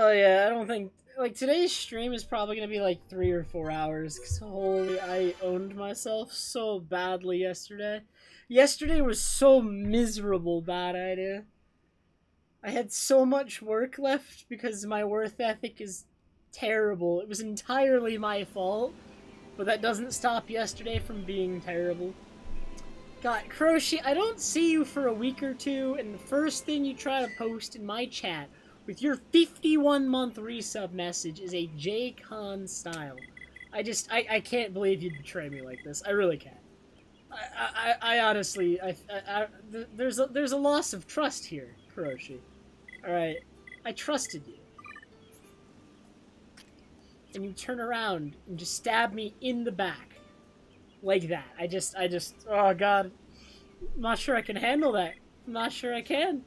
Oh yeah, I don't think like today's stream is probably gonna be like 3 or 4 hours. Cause holy, I owned myself so badly yesterday. Yesterday was so miserable. Bad idea. I had so much work left because my worth ethic is terrible. It was entirely my fault, but that doesn't stop yesterday from being terrible. God, Crochet, I don't see you for a week or two, and the first thing you try to post in my chat with your 51-month resub message is a J-Con style. I can't believe you'd betray me like this. I really can't. I honestly, there's a loss of trust here, Kuroshi. Alright, I trusted you. And you turn around and just stab me in the back. Like that. Oh god. I'm not sure I can handle that. I'm not sure I can.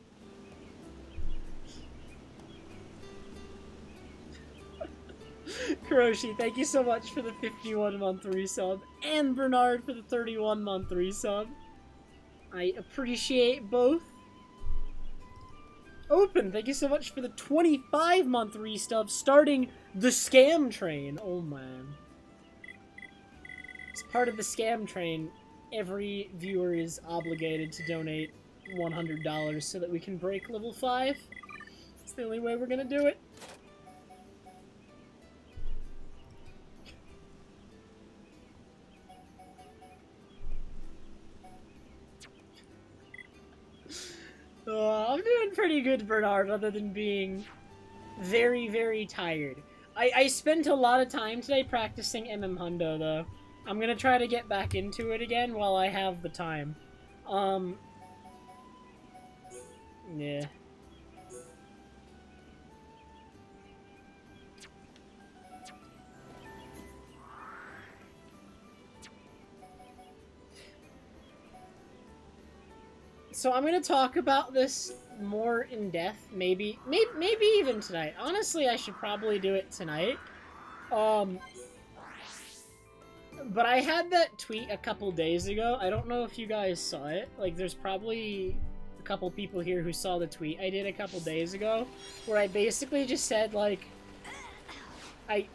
Kuroshi, thank you so much for the 51-month resub. And Bernard for the 31-month resub. I appreciate both. Open, thank you so much for the 25-month resub, starting the scam train. Oh man. As part of the scam train, every viewer is obligated to donate $100 so that we can break level 5. It's the only way we're gonna do it. I'm doing pretty good, Bernard, other than being very, very tired. I spent a lot of time today practicing MM Hundo, though. I'm gonna try to get back into it again while I have the time. Yeah. So I'm gonna talk about this more in depth, maybe even tonight. Honestly, I should probably do it tonight. But I had that tweet a couple days ago. I don't know if you guys saw it. Like, there's probably a couple people here who saw the tweet I did a couple days ago, where I basically just said, like, I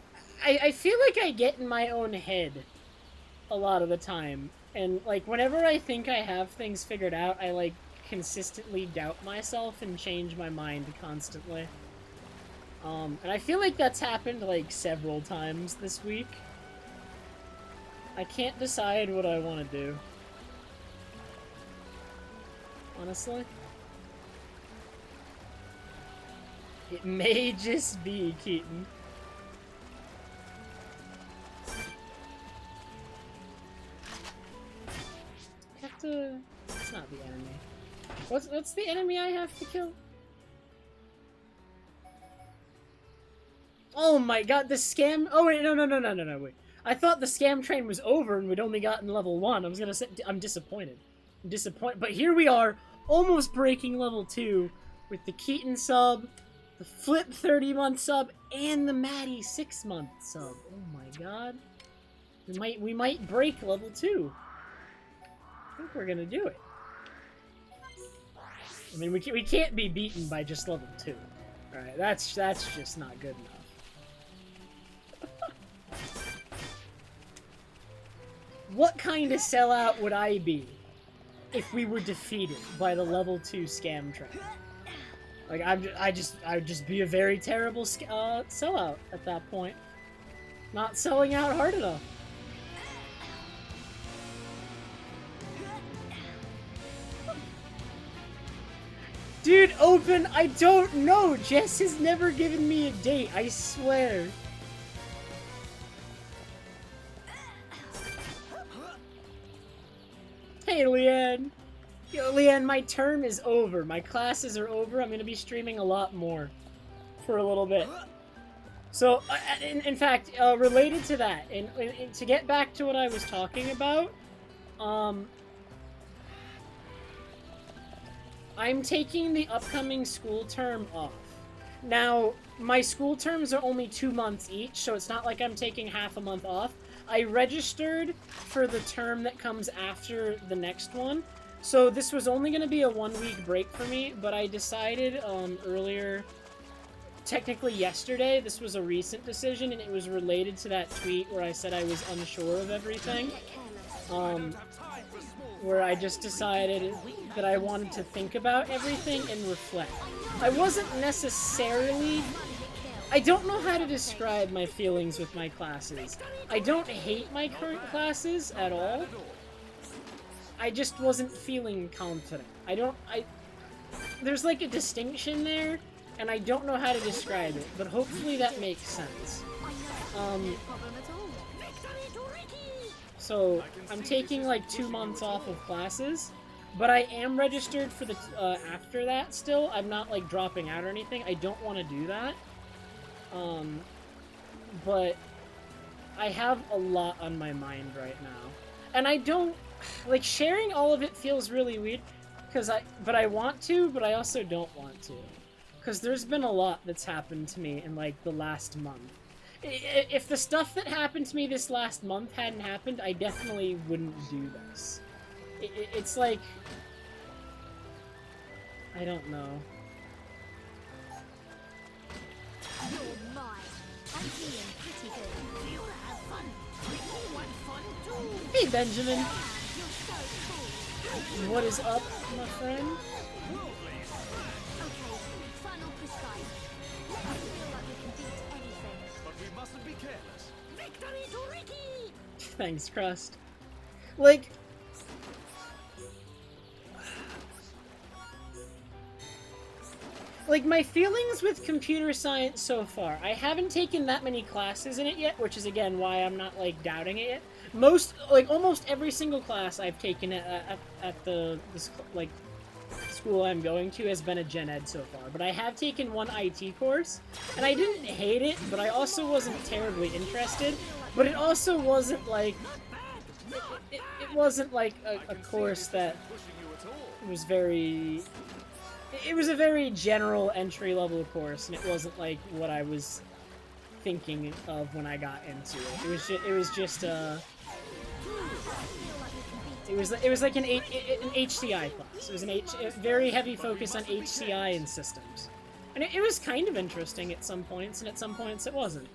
feel like I get in my own head a lot of the time. And, like, whenever I think I have things figured out, I, like, consistently doubt myself and change my mind constantly. And I feel like that's happened, like, several times this week. I can't decide what I want to do. Honestly. It may just be Keaton. It's not the enemy. What's the enemy I have to kill? Oh my god, the scam... Oh wait, no, wait. I thought the scam train was over and we'd only gotten level 1. I was gonna say... I'm disappointed. But here we are, almost breaking level 2, with the Keaton sub, the Flip 30-month sub, and the Maddie 6-month sub. Oh my god. We might break level 2. I think we're gonna do it. I mean, we can't be beaten by just level 2. Alright, that's just not good enough. What kind of sellout would I be if we were defeated by the level 2 scam train? Like, I'd just be a very terrible sellout at that point. Not selling out hard enough. Dude, Open, I don't know. Jess has never given me a date, I swear. Hey, Leanne. Yo, Leanne, my term is over. My classes are over. I'm gonna be streaming a lot more for a little bit. So, in fact, related to that, and to get back to what I was talking about, I'm taking the upcoming school term off. Now, my school terms are only 2 months each, so it's not like I'm taking half a month off. I registered for the term that comes after the next one, so this was only going to be a 1-week break for me, but I decided earlier technically yesterday. This was a recent decision, and it was related to that tweet where I said I was unsure of everything. Where I just decided that I wanted to think about everything and reflect. I wasn't necessarily... I don't know how to describe my feelings with my classes. I don't hate my current classes at all. I just wasn't feeling confident. There's like a distinction there, and I don't know how to describe it, but hopefully that makes sense. So, I'm taking like 2 months off of classes, but I am registered for the, after that still. I'm not like dropping out or anything. I don't want to do that. But I have a lot on my mind right now. And I don't, like, sharing all of it feels really weird, but I want to, but I also don't want to. Because there's been a lot that's happened to me in, like, the last month. If the stuff that happened to me this last month hadn't happened, I definitely wouldn't do this. It's like... I don't know. Hey, Benjamin. What is up, my friend? Thanks, Crust. Like... Like, my feelings with computer science so far, I haven't taken that many classes in it yet, which is, again, why I'm not, like, doubting it yet. Almost every single class I've taken at this school I'm going to has been a gen ed so far. But I have taken one IT course, and I didn't hate it, but I also wasn't terribly interested. But it also wasn't, like... It wasn't, like, a course that was very... It was a very general entry-level course, and it wasn't like what I was thinking of when I got into it. It was just like an HCI class. It was a very heavy focus on HCI and systems, and it was kind of interesting at some points, and at some points it wasn't.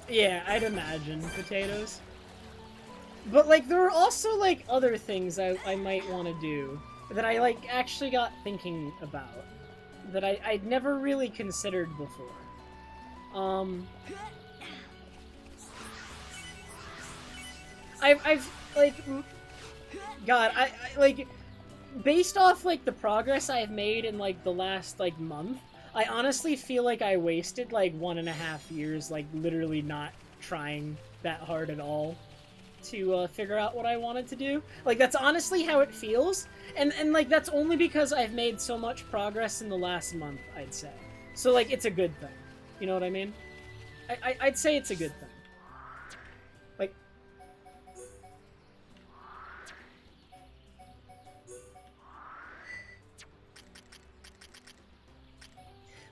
Yeah, I'd imagine potatoes. But, like, there were also, like, other things I might want to do that I, like, actually got thinking about that I'd never really considered before. I've like, God, I like, based off, like, the progress I've made in, like, the last, like, month, I honestly feel like I wasted, like, 1.5 years, like, literally not trying that hard at all to, figure out what I wanted to do. Like, that's honestly how it feels, and like, that's only because I've made so much progress in the last month, I'd say. So, like, it's a good thing. You know what I mean? I'd say it's a good thing. Like...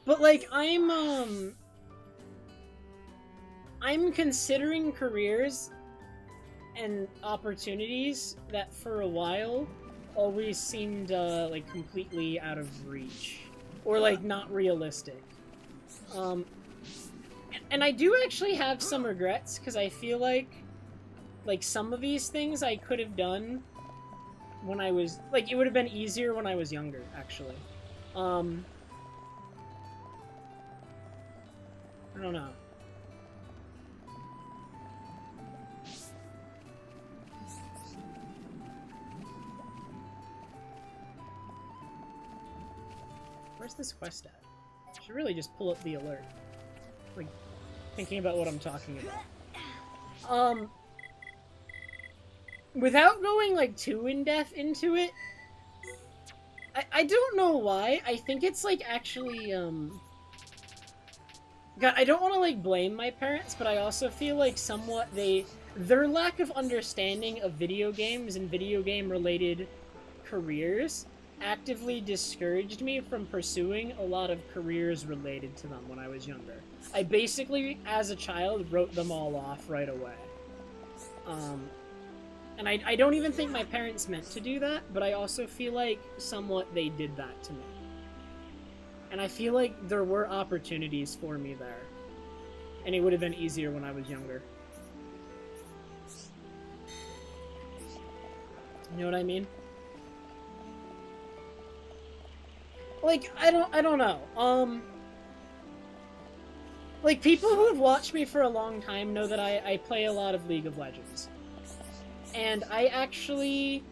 But, like, I'm considering careers and opportunities that for a while always seemed, like, completely out of reach. Or, like, not realistic. And I do actually have some regrets, because I feel like, some of these things I could have done when I was, like, it would have been easier when I was younger, actually. I don't know. Where's this quest at? I should really just pull up the alert. Like, thinking about what I'm talking about. Without going, like, too in-depth into it, I don't know why. I think it's, like, actually, God, I don't want to, like, blame my parents, but I also feel like somewhat their lack of understanding of video games and video game-related careers actively discouraged me from pursuing a lot of careers related to them when I was younger. I basically, as a child, wrote them all off right away. And I don't even think my parents meant to do that, but I also feel like somewhat they did that to me. And I feel like there were opportunities for me there. And it would have been easier when I was younger. You know what I mean? Like, I don't know. Like, people who have watched me for a long time know that I play a lot of League of Legends. And I actually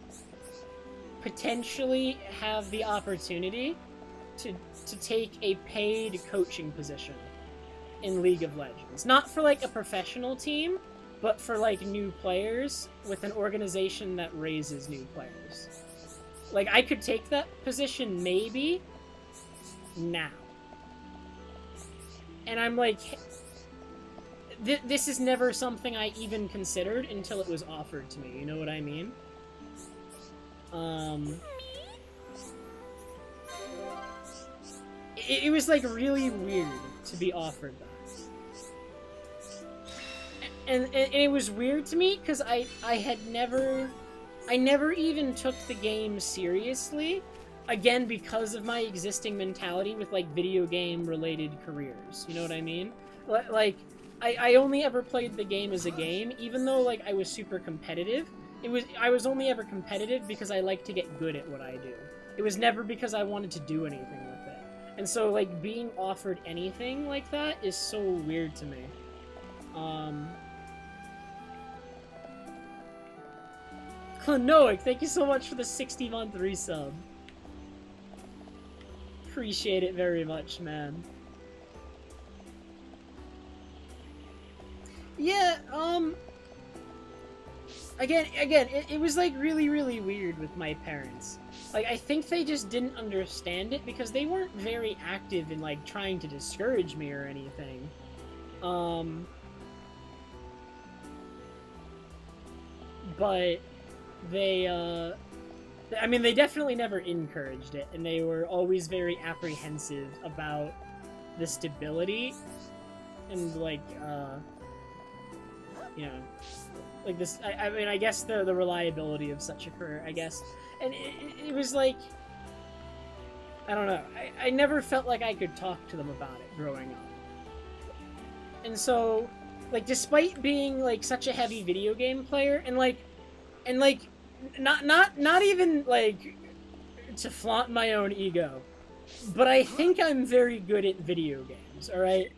potentially have the opportunity to take a paid coaching position in League of Legends. Not for, like, a professional team, but for, like, new players with an organization that raises new players. Like, I could take that position maybe now. And I'm like, this is never something I even considered until it was offered to me, you know what I mean? It was, like, really weird to be offered that. And it was weird to me, because I never even took the game seriously, again, because of my existing mentality with, like, video game-related careers, you know what I mean? Like, I only ever played the game as a game, even though, like, I was super competitive. I was only ever competitive because I like to get good at what I do. It was never because I wanted to do anything with it. And so, like, being offered anything like that is so weird to me. Klonoic, thank you so much for the 60-month resub. Appreciate it very much, man. Yeah, again, it was, like, really, really weird with my parents. Like, I think they just didn't understand it because they weren't very active in, like, trying to discourage me or anything. But they, I mean, they definitely never encouraged it, and they were always very apprehensive about the stability and, like, you know, like this, I mean, I guess the reliability of such a career, I guess. And it was like, I don't know, I never felt like I could talk to them about it growing up. And so, like, despite being, like, such a heavy video game player, and not even, like, to flaunt my own ego, but I think I'm very good at video games, alright?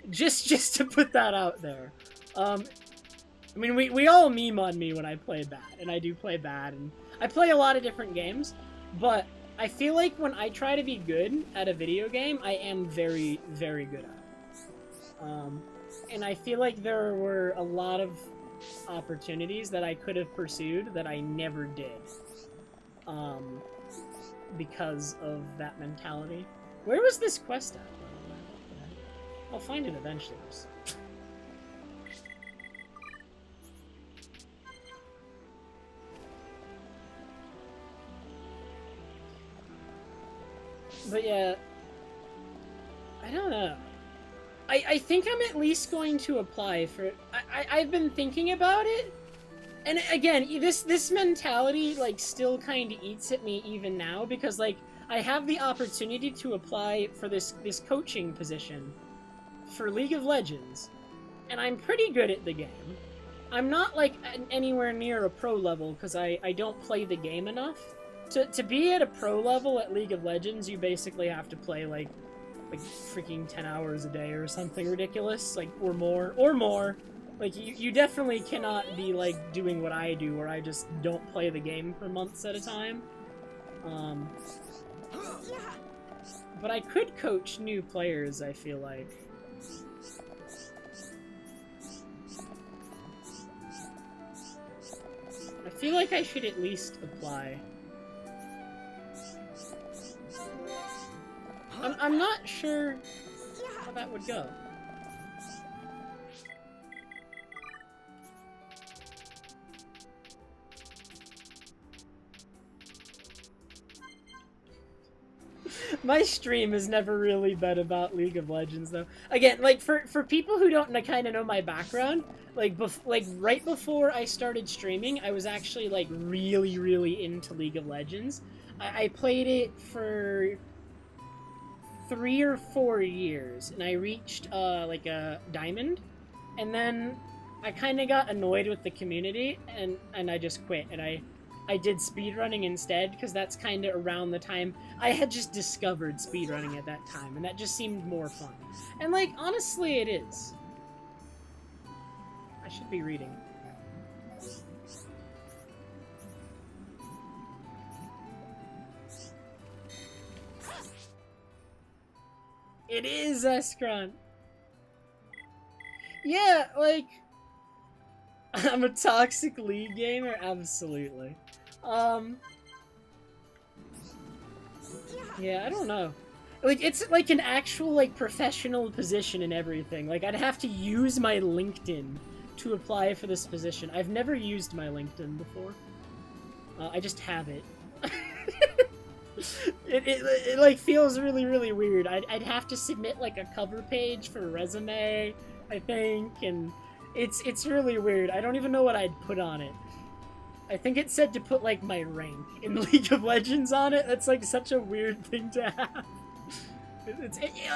Just to put that out there. I mean, we all meme on me when I play bad, and I do play bad, and I play a lot of different games, but I feel like when I try to be good at a video game, I am very, very good at it. And I feel like there were a lot of opportunities that I could have pursued that I never did. Because of that mentality. Where was this quest at? I'll find it eventually. But yeah, I don't know. I think I'm at least going to apply for... I've been thinking about it, and again, this mentality, like, still kind of eats at me even now, because, like, I have the opportunity to apply for this coaching position for League of Legends, and I'm pretty good at the game. I'm not, like, anywhere near a pro level, because I don't play the game enough. To be at a pro level at League of Legends, you basically have to play, like freaking 10 hours a day or something ridiculous, like, or more. Like, you definitely cannot be, like, doing what I do, where I just don't play the game for months at a time. But I could coach new players, I feel like. I feel like I should at least apply. I'm not sure how that would go. My stream has never really been about League of Legends, though. Again, like, for people who don't kind of know my background, like right before I started streaming, I was actually like really, really into League of Legends. I played it for 3 or 4 years, and I reached like a diamond, and then I kind of got annoyed with the community, and I just quit, and I did speedrunning instead, because that's kind of around the time I had just discovered speedrunning at that time, and that just seemed more fun. And like honestly, it is. I should be reading. It is Escron. Yeah, like I'm a toxic League gamer, absolutely. Yeah, I don't know. Like it's like an actual like professional position and everything. Like I'd have to use my LinkedIn to apply for this position. I've never used my LinkedIn before. I just have it. it like feels really, really weird. I'd have to submit like a cover page for a resume, I think, and it's really weird. I don't even know what I'd put on it. I think it said to put like my rank in League of Legends on it. That's like such a weird thing to have.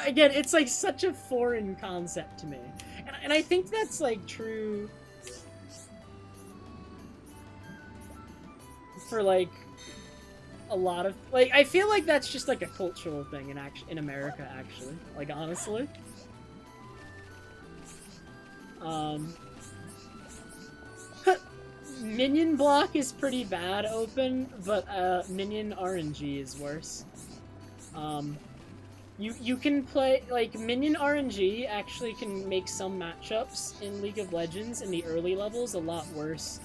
Again, it's like such a foreign concept to me, and I think that's like true for like a lot of like I feel like that's just like a cultural thing in America actually, like honestly. Minion block is pretty bad open, but minion RNG is worse. You can play like minion RNG actually can make some matchups in League of Legends in the early levels a lot worse,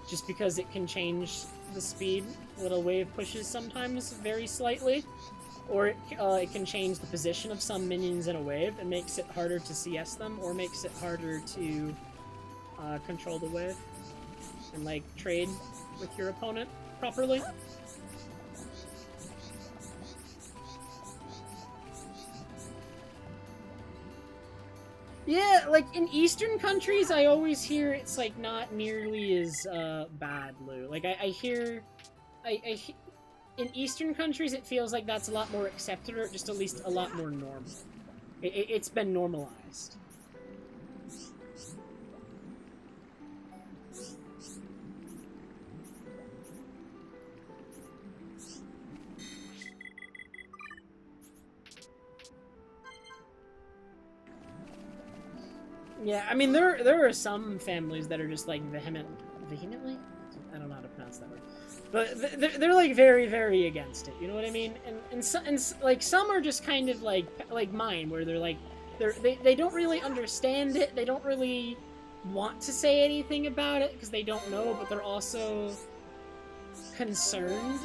just because it can change the speed little wave pushes sometimes very slightly, or it can change the position of some minions in a wave and makes it harder to CS them, or makes it harder to control the wave and like trade with your opponent properly. Yeah, like in Eastern countries, I always hear it's like not nearly as bad, Lou. Like I hear, in Eastern countries, it feels like that's a lot more accepted, or just at least a lot more normal. It's been normalized. Yeah, I mean there are some families that are just like vehemently. I don't know how to pronounce that word, but they're like very, very against it. You know what I mean? And like some are just kind of like mine, where they're like they don't really understand it. They don't really want to say anything about it because they don't know, but they're also concerned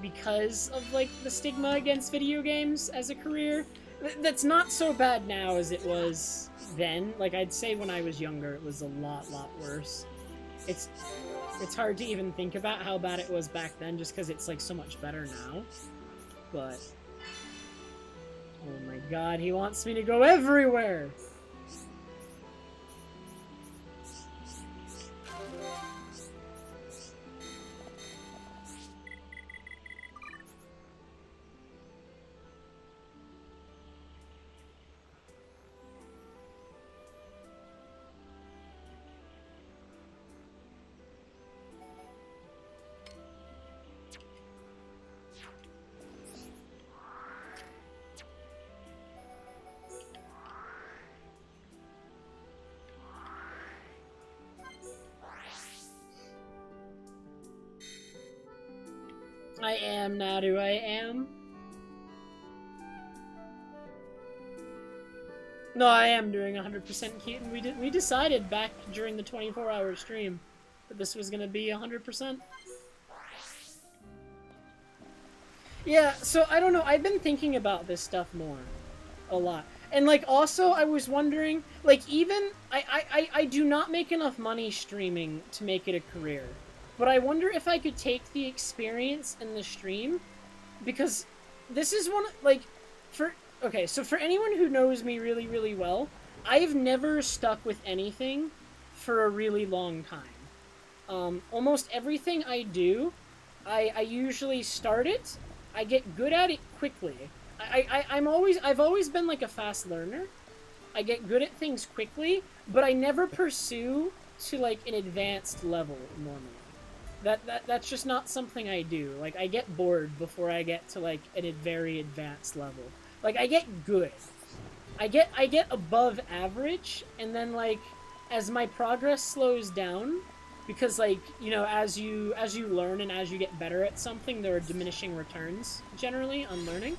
because of like the stigma against video games as a career. That's not so bad now as it was then. Like I'd say when I was younger, it was a lot worse. It's hard to even think about how bad it was back then, just because it's like so much better now. But oh my god, he wants me to go everywhere. I am, Nadu, I am. No, I am doing 100% Keaton. We decided back during the 24-hour stream that this was gonna be 100%. Yeah, so I don't know, I've been thinking about this stuff more. A lot. And like also I was wondering, like even I do not make enough money streaming to make it a career. But I wonder if I could take the experience in the stream, because this is one like Okay, so for anyone who knows me really, really well, I've never stuck with anything for a really long time. Almost everything I do, I usually start it. I get good at it quickly. I've always been like a fast learner. I get good at things quickly, but I never pursue to like an advanced level normally. That's just not something I do. Like I get bored before I get to like a very advanced level. Like I get good. I get above average, and then like as my progress slows down, because like as you learn and as you get better at something, there are diminishing returns generally on learning.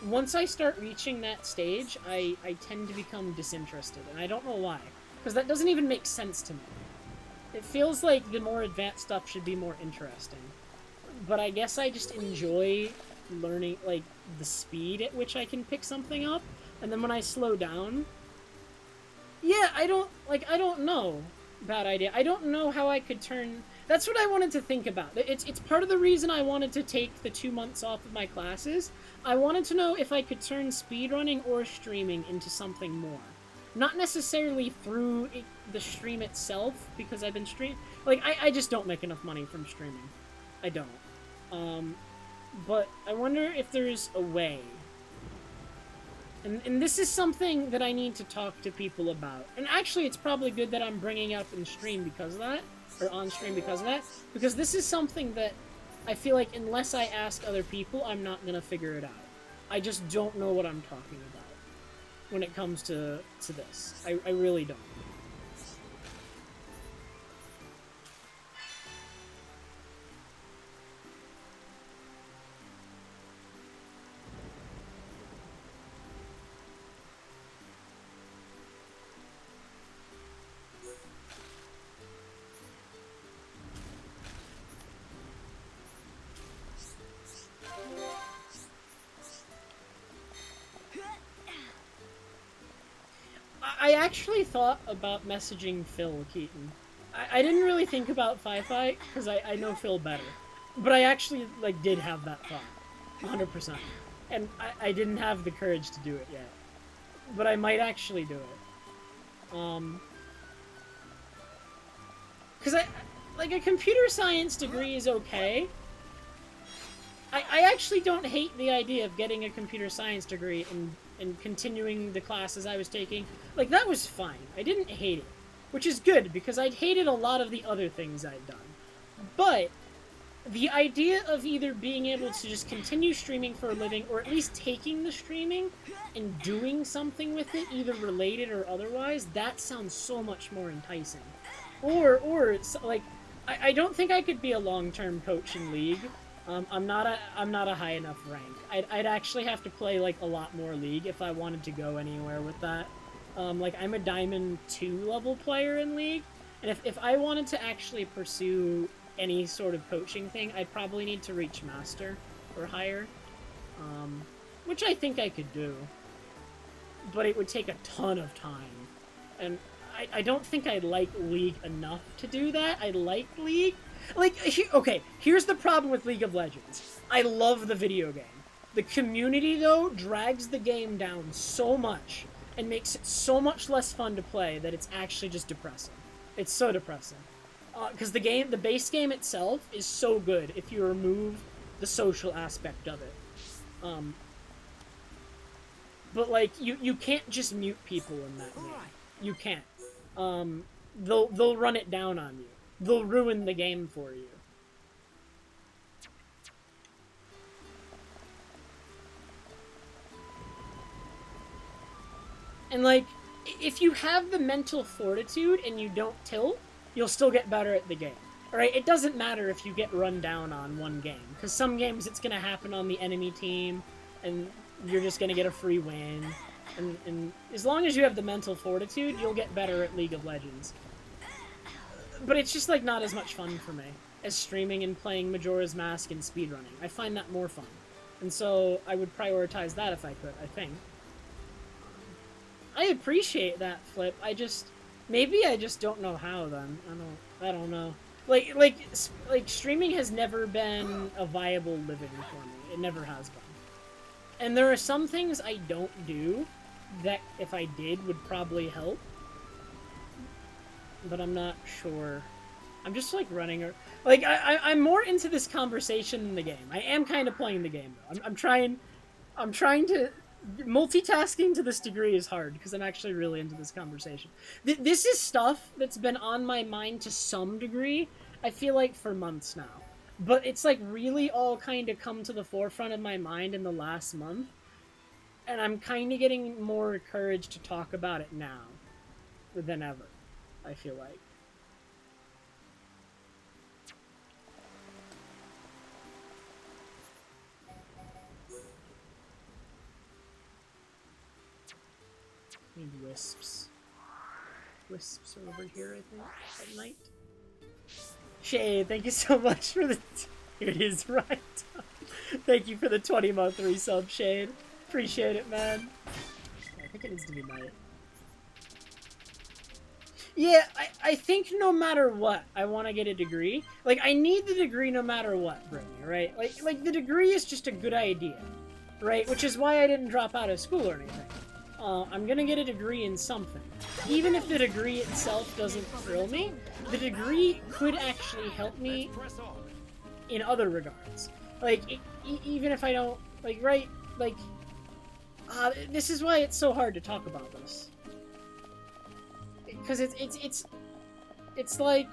Once I start reaching that stage, I tend to become disinterested, and I don't know why, because that doesn't even make sense to me. It feels like the more advanced stuff should be more interesting, but I guess I just enjoy learning like the speed at which I can pick something up, and then when I slow down, yeah, I don't know. Bad idea. I don't know how I could turn. That's what I wanted to think about. It's part of the reason I wanted to take the 2 months off of my classes. I wanted to know if I could turn speedrunning or streaming into something more. Not necessarily through the stream itself, because I've been like I just don't make enough money from streaming. I don't. But I wonder if there's a way. And this is something that I need to talk to people about. And actually, it's probably good that I'm bringing up in stream because of that, or on stream because of that, because this is something that I feel like unless I ask other people, I'm not gonna figure it out. I just don't know what I'm talking about when it comes to this. I really don't. I actually thought about messaging Phil Keaton. I didn't really think about Fi-Fi, because I know Phil better. But I actually, like, did have that thought. 100%. And I didn't have the courage to do it yet. But I might actually do it. Because like, a computer science degree is okay. I actually don't hate the idea of getting a computer science degree and continuing the classes I was taking. Like, that was fine. I didn't hate it. Which is good, because I'd hated a lot of the other things I'd done. But the idea of either being able to just continue streaming for a living, or at least taking the streaming and doing something with it, either related or otherwise, that sounds so much more enticing. Or it's like, I don't think I could be a long-term coach in League. I'm not a high enough rank. I'd actually have to play like a lot more League if I wanted to go anywhere with that. Like I'm a Diamond 2 level player in League, and if I wanted to actually pursue any sort of coaching thing, I'd probably need to reach Master or higher, which I think I could do, but it would take a ton of time, and I don't think I like League enough to do that. I like League. Like, okay, here's the problem with League of Legends. I love the video game. The community, though, drags the game down so much and makes it so much less fun to play that it's actually just depressing. It's so depressing. Because the base game itself is so good if you remove the social aspect of it. But, like, you can't just mute people in that game. You can't. They'll run it down on you. They'll ruin the game for you. And like, if you have the mental fortitude and you don't tilt, you'll still get better at the game. Alright, it doesn't matter if you get run down on one game, because some games it's gonna happen on the enemy team, and you're just gonna get a free win. And as long as you have the mental fortitude, you'll get better at League of Legends. But it's just, like, not as much fun for me as streaming and playing Majora's Mask and speedrunning. I find that more fun. And so I would prioritize that if I could, I think. I appreciate that, Flip. Maybe I just don't know how, then. I don't know. Like streaming has never been a viable living for me. It never has been. And there are some things I don't do that, if I did, would probably help. But I'm not sure. I'm just, like, running... Like, I'm more into this conversation than the game. I am kind of playing the game, though. I'm trying to... Multitasking to this degree is hard, because I'm actually really into this conversation. This is stuff that's been on my mind to some degree, I feel like, for months now. But it's, like, really all kind of come to the forefront of my mind in the last month. And I'm kind of getting more courage to talk about it now than ever, I feel like. Need wisps. Wisps are over here, I think, at night. Shade, thank you so much for the... It is right. Thank you for the 20-month resub, Shade. Appreciate it, man. I think it needs to be night. Yeah, I think no matter what, I want to get a degree. Like, I need the degree no matter what, Brittany, right? Like, the degree is just a good idea, right? Which is why I didn't drop out of school or anything. I'm gonna get a degree in something. Even if the degree itself doesn't thrill me, the degree could actually help me in other regards. Like, even if I don't, like, right, like, this is why it's so hard to talk about this. Because it's like...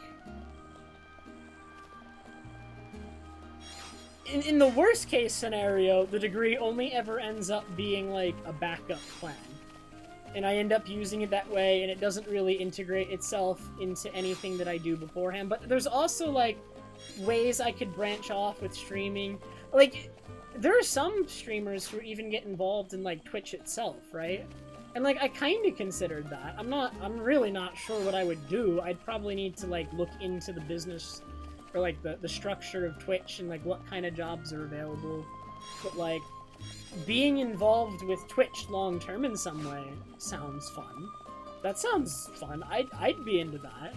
In the worst case scenario, the degree only ever ends up being, like, a backup plan. And I end up using it that way, and it doesn't really integrate itself into anything that I do beforehand. But there's also, like, ways I could branch off with streaming. Like, there are some streamers who even get involved in, like, Twitch itself, right? And, like, I kind of considered that. I'm really not sure what I would do. I'd probably need to, like, look into the business, or, like, the structure of Twitch and, like, what kind of jobs are available. But, like, being involved with Twitch long-term in some way sounds fun. That sounds fun. I'd be into that.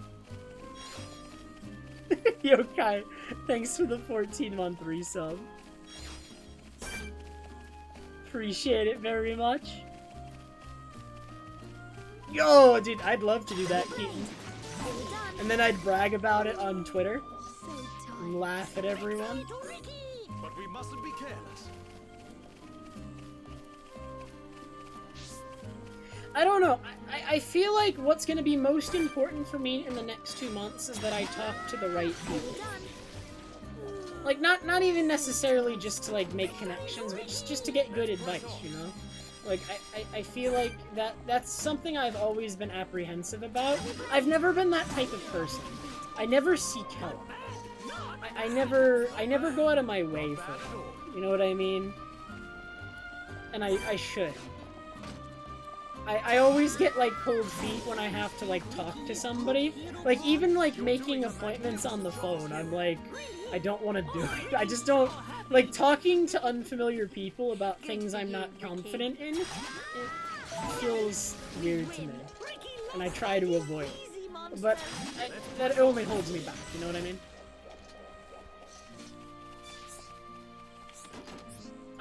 Yokai, thanks for the 14-month resub. Appreciate it very much. Yo, dude, I'd love to do that, Keaton. And then I'd brag about it on Twitter and laugh at everyone. But we mustn't be careless. I don't know. I feel like what's going to be most important for me in the next 2 months is that I talk to the right people. Like, not even necessarily just to, like, make connections, but just to get good advice, you know? Like, I feel like that's something I've always been apprehensive about. I've never been that type of person. I never seek help. I never go out of my way for it. You know what I mean? And I should. I always get, like, cold feet when I have to, like, talk to somebody. Like, even, like, making appointments on the phone, I'm like, I don't want to do it. I just don't... Like, talking to unfamiliar people about things I'm not confident in, it feels weird to me. And I try to avoid it. But that only holds me back, you know what I mean?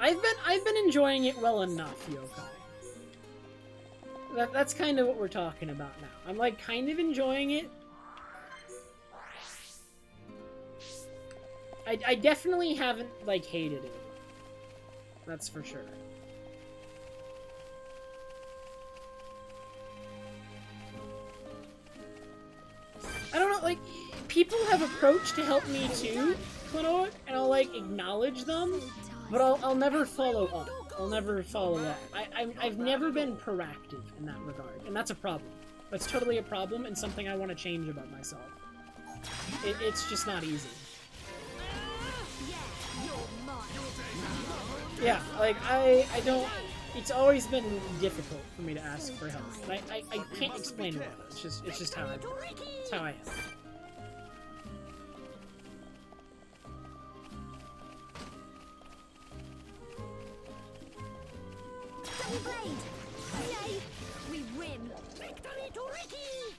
I've been enjoying it well enough, Yokai. That's kind of what we're talking about now. I'm, like, kind of enjoying it. I definitely haven't, like, hated it. That's for sure. I don't know, like, people have approached to help me too, Klonoa, and I'll, like, acknowledge them, but I'll never follow up. I'll never follow up. I've never been proactive in that regard, and that's a problem. That's totally a problem and something I want to change about myself. It's just not easy. Yeah, like, I don't... It's always been difficult for me to ask for help. And I can't explain it. It's just how it's how I am. Yay! We win! Victory to Ricky!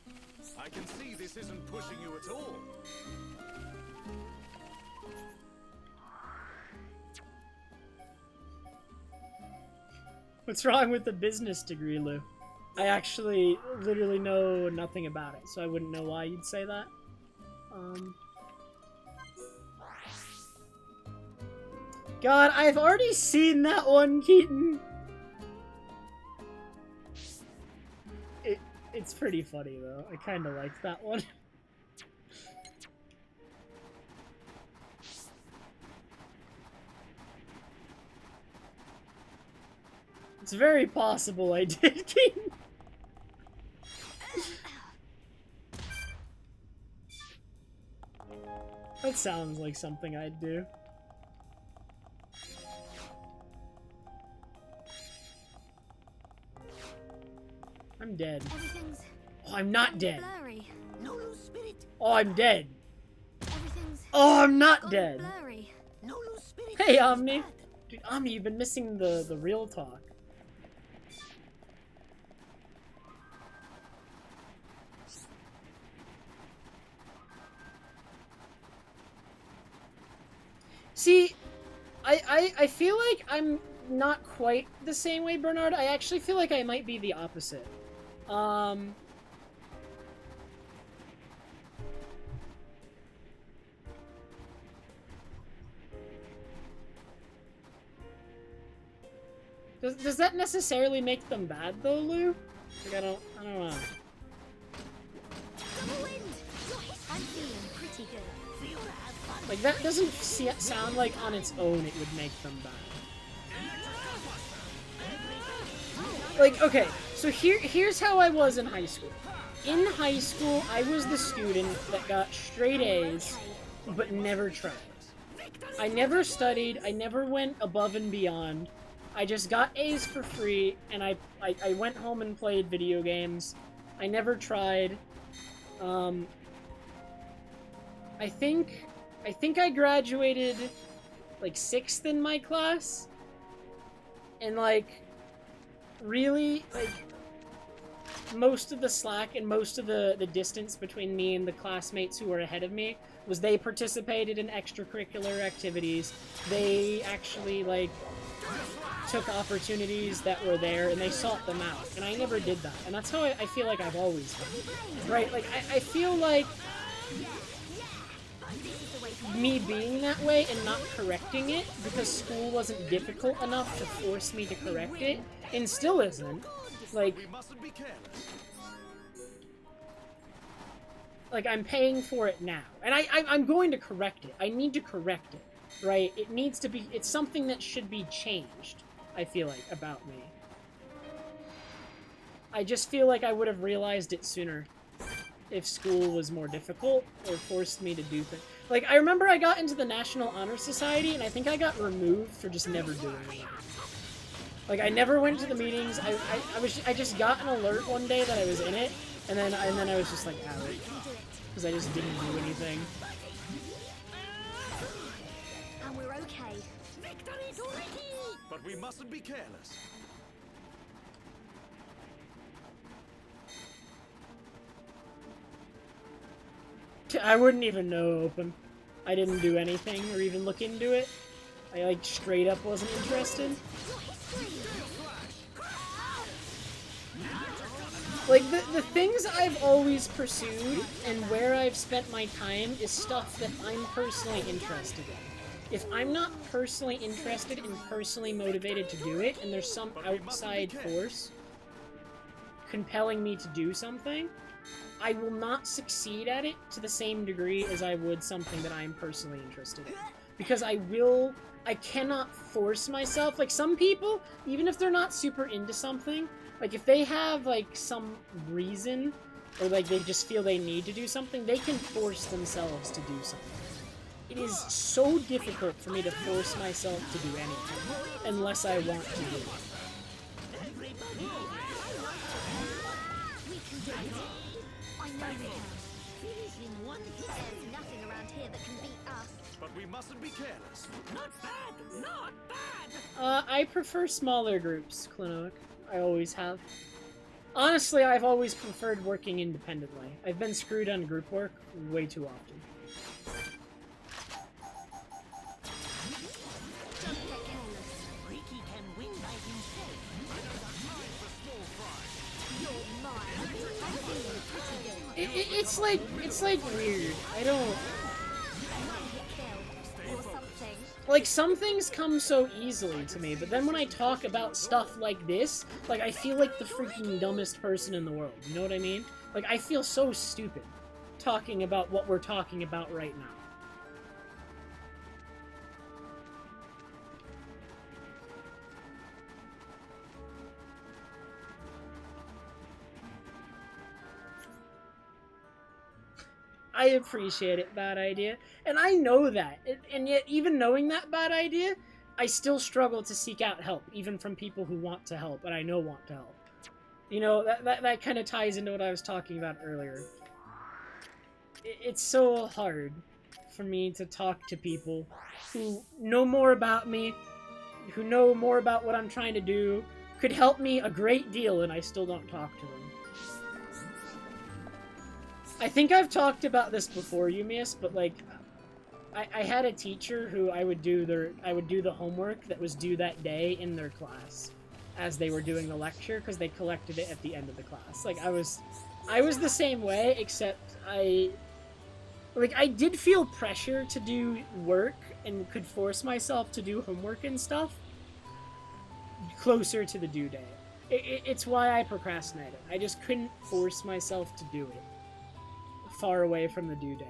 I can see this isn't pushing you at all. What's wrong with the business degree, Lou? I actually literally know nothing about it, so I wouldn't know why you'd say that. God, I've already seen that one, Keaton. It's pretty funny, though. I kind of like that one. It's very possible I did, Keaton. That sounds like something I'd do. I'm dead. Oh, I'm not dead. Blurry. No loose spirit. Oh, I'm dead. Everything's Oh, I'm not dead. blurry. No loose spirit. Hey, Omni. Dude, Omni, you've been missing the real talk. See, I feel like I'm not quite the same way, Bernard. I actually feel like I might be the opposite. Does that necessarily make them bad, though, Lou? Like, I don't know. Double wind. I'm feeling pretty good. Like, that doesn't sound like on its own it would make them bad. Like, okay, so here's how I was in high school. In high school, I was the student that got straight A's, but never tried. I never studied, I never went above and beyond. I just got A's for free, and I went home and played video games. I never tried. I think I graduated, like, 6th in my class. And, like, really, like, most of the slack and most of the distance between me and the classmates who were ahead of me was they participated in extracurricular activities. They actually, like, took opportunities that were there and they sought them out. And I never did that. And that's how I feel like I've always been. Right? Like, I feel like me being that way and not correcting it because school wasn't difficult enough to force me to correct it, and still isn't. Like, I'm paying for it now. And I'm going to correct it. I need to correct it. Right? It needs to be... It's something that should be changed, I feel like, about me. I just feel like I would have realized it sooner if school was more difficult or forced me to do things. Like, I remember I got into the National Honor Society, and I think I got removed for just never doing anything. Like, I never went to the meetings. I just got an alert one day that I was in it, and then I was just like out, because I just didn't do anything. And we're okay. Victory to Ricky! But we mustn't be careless. I wouldn't even know open. I didn't do anything or even look into it. I, like, straight up wasn't interested. Like, the things I've always pursued and where I've spent my time is stuff that I'm personally interested in. If I'm not personally interested and personally motivated to do it, and there's some outside force compelling me to do something, I will not succeed at it to the same degree as I would something that I am personally interested in. Because I cannot force myself. Like, some people, even if they're not super into something, like, if they have, like, some reason, or, like, they just feel they need to do something, they can force themselves to do something. It is so difficult for me to force myself to do anything, unless I want to do it. I know we can. In one hit, there's nothing around here that can beat us. But we mustn't be careless. Not bad! Not bad! I prefer smaller groups, Clinoic. I always have. Honestly, I've always preferred working independently. I've been screwed on group work way too often. Don't get careless. Ricky can win by himself. It's like weird. I don't... Or something. Like, some things come so easily to me, but then when I talk about stuff like this, like, I feel like the freaking dumbest person in the world. You know what I mean? Like, I feel so stupid talking about what we're talking about right now. I appreciate it, bad idea. And I know that. And yet, even knowing that bad idea, I still struggle to seek out help, even from people who want to help, and I know want to help. You know, that kind of ties into what I was talking about earlier. It's so hard for me to talk to people who know more about me, who know more about what I'm trying to do, could help me a great deal, and I still don't talk to them. I think I've talked about this before, Yumius, but like, I had a teacher who I would do the homework that was due that day in their class, as they were doing the lecture, because they collected it at the end of the class. Like, I was the same way, except I did feel pressure to do work and could force myself to do homework and stuff closer to the due date. It's why I procrastinated. I just couldn't force myself to do it far away from the due date.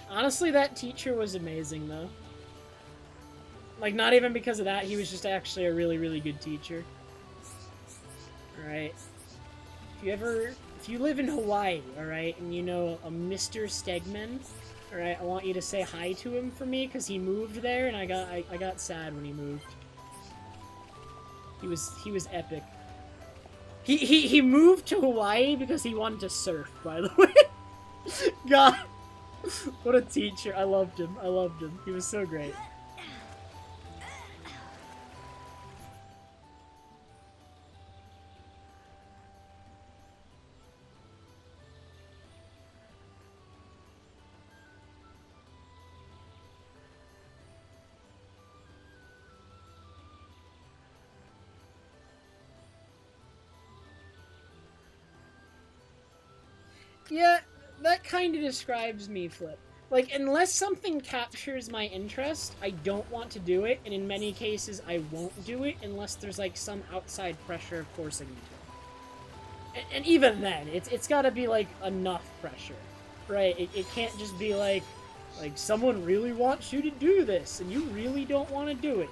Honestly, that teacher was amazing, though. Like, not even because of that, he was just actually a really, really good teacher. Alright. If you live in Hawaii, alright, and you know a Mr. Stegman, alright, I want you to say hi to him for me, because he moved there, and I got sad when he moved. He was epic. He moved to Hawaii because he wanted to surf, by the way. God. What a teacher. I loved him. I loved him. He was so great. Yeah, that kind of describes me, Flip. Like, unless something captures my interest, I don't want to do it, and in many cases, I won't do it unless there's, like, some outside pressure forcing me to. And even then, it's gotta be, like, enough pressure, right? It can't just be, like, someone really wants you to do this, and you really don't want to do it.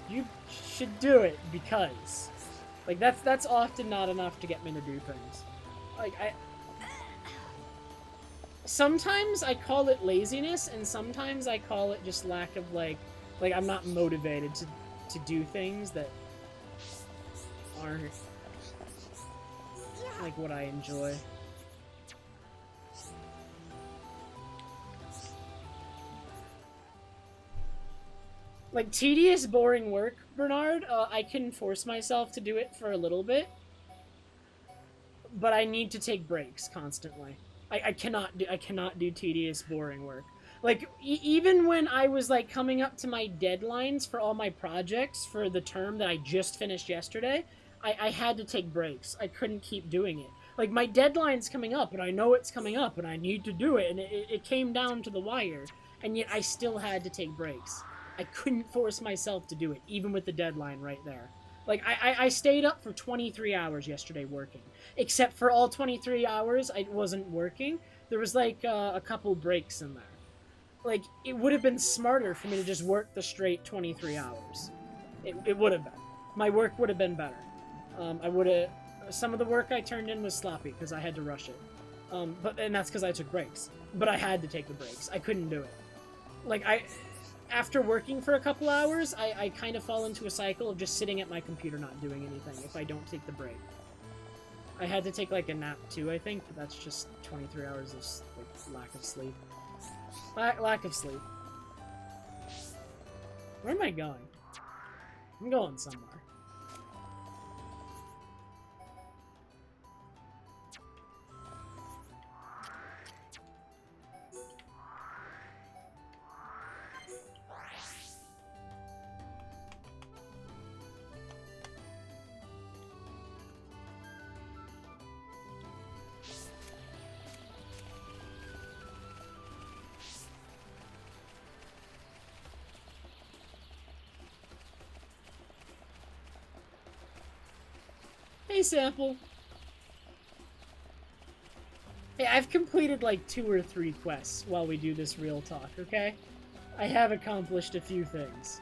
You should do it, because. Like, that's often not enough to get me to do things. Like, sometimes I call it laziness, and sometimes I call it just lack of, like I'm not motivated to do things that aren't, like, what I enjoy. Like, tedious, boring work, Bernard, I can force myself to do it for a little bit, but I need to take breaks constantly. I cannot do tedious, boring work. Like, even when I was, like, coming up to my deadlines for all my projects for the term that I just finished yesterday, I had to take breaks. I couldn't keep doing it. Like, my deadline's coming up, and I know it's coming up, and I need to do it, and it came down to the wire, and yet I still had to take breaks. I couldn't force myself to do it, even with the deadline right there. Like, I stayed up for 23 hours yesterday working. Except for all 23 hours I wasn't working, there was, like, a couple breaks in there. Like, it would have been smarter for me to just work the straight 23 hours. It would have been. My work would have been better. I would have... Some of the work I turned in was sloppy, because I had to rush it. And that's because I took breaks. But I had to take the breaks. I couldn't do it. Like, after working for a couple hours, I kind of fall into a cycle of just sitting at my computer not doing anything if I don't take the break. I had to take, like, a nap too, I think, but that's just 23 hours of, like, lack of sleep. Lack of sleep. Where am I going? I'm going somewhere. Hey, Sample. Hey, I've completed like 2 or 3 quests while we do this real talk, okay? I have accomplished a few things.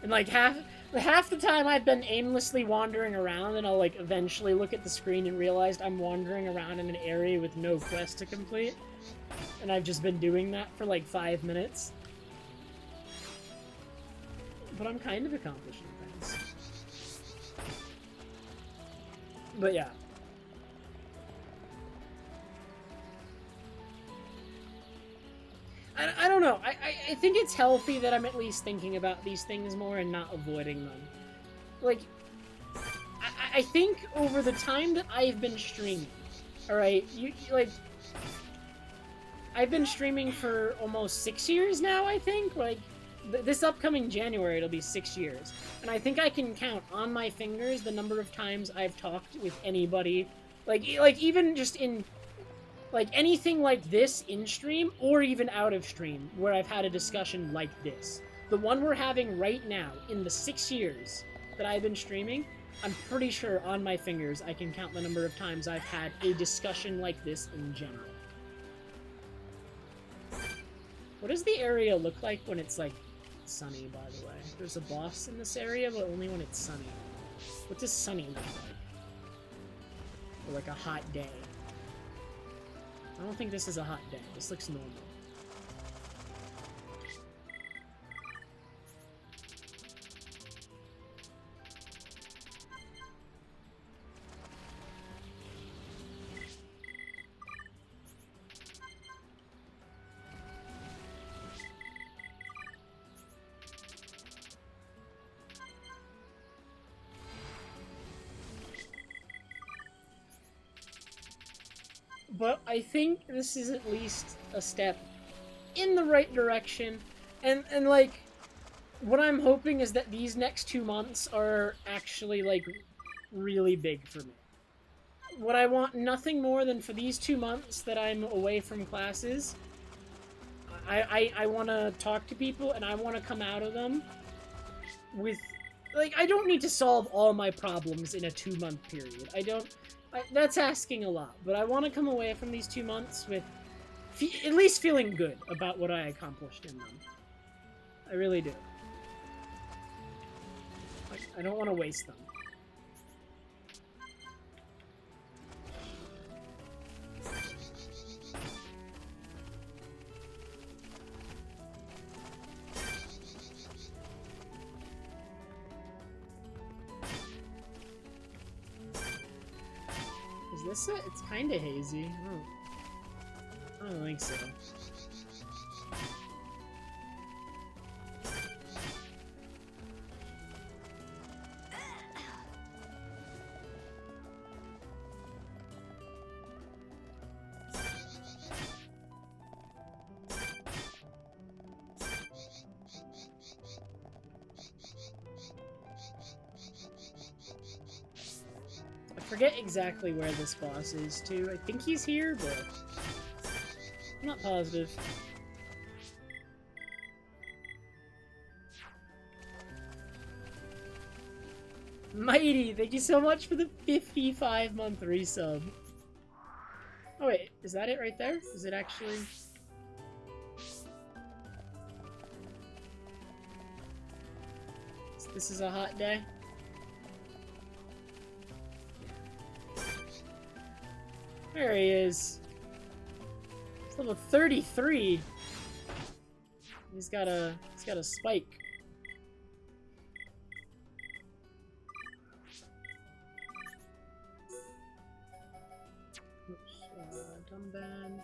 And like half the time I've been aimlessly wandering around, and I'll like eventually look at the screen and realize I'm wandering around in an area with no quest to complete. And I've just been doing that for like 5 minutes. But I'm kind of accomplishing things. But yeah. I don't know. I think it's healthy that I'm at least thinking about these things more and not avoiding them. Like, I think over the time that I've been streaming, alright, like, I've been streaming for almost 6 years now, I think. Like, this upcoming January, it'll be 6 years. And I think I can count on my fingers the number of times I've talked with anybody. Like even just in, like, anything like this in stream, or even out of stream, where I've had a discussion like this. The one we're having right now, in the 6 years that I've been streaming, I'm pretty sure on my fingers I can count the number of times I've had a discussion like this in general. What does the area look like when it's, like, sunny, by the way? There's a boss in this area, but only when it's sunny. What does sunny look like? Or, like, a hot day? I don't think this is a hot day. This looks normal. But I think this is at least a step in the right direction. And like, what I'm hoping is that these next 2 months are actually, like, really big for me. What I want nothing more than for these 2 months that I'm away from classes, I want to talk to people, and I want to come out of them with, like, I don't need to solve all my problems in a 2-month period. That's asking a lot, but I want to come away from these 2 months with at least feeling good about what I accomplished in them. I really do. Like, I don't want to waste them. Is this it? It's kind of hazy. I don't think so. I forget exactly where this boss is, too. I think he's here, but I'm not positive. Mighty, thank you so much for the 55-month resub. Oh wait, is that it right there? Is it actually... This is a hot day? There he is. He's level 33. He's got a spike. Oops, Dumban.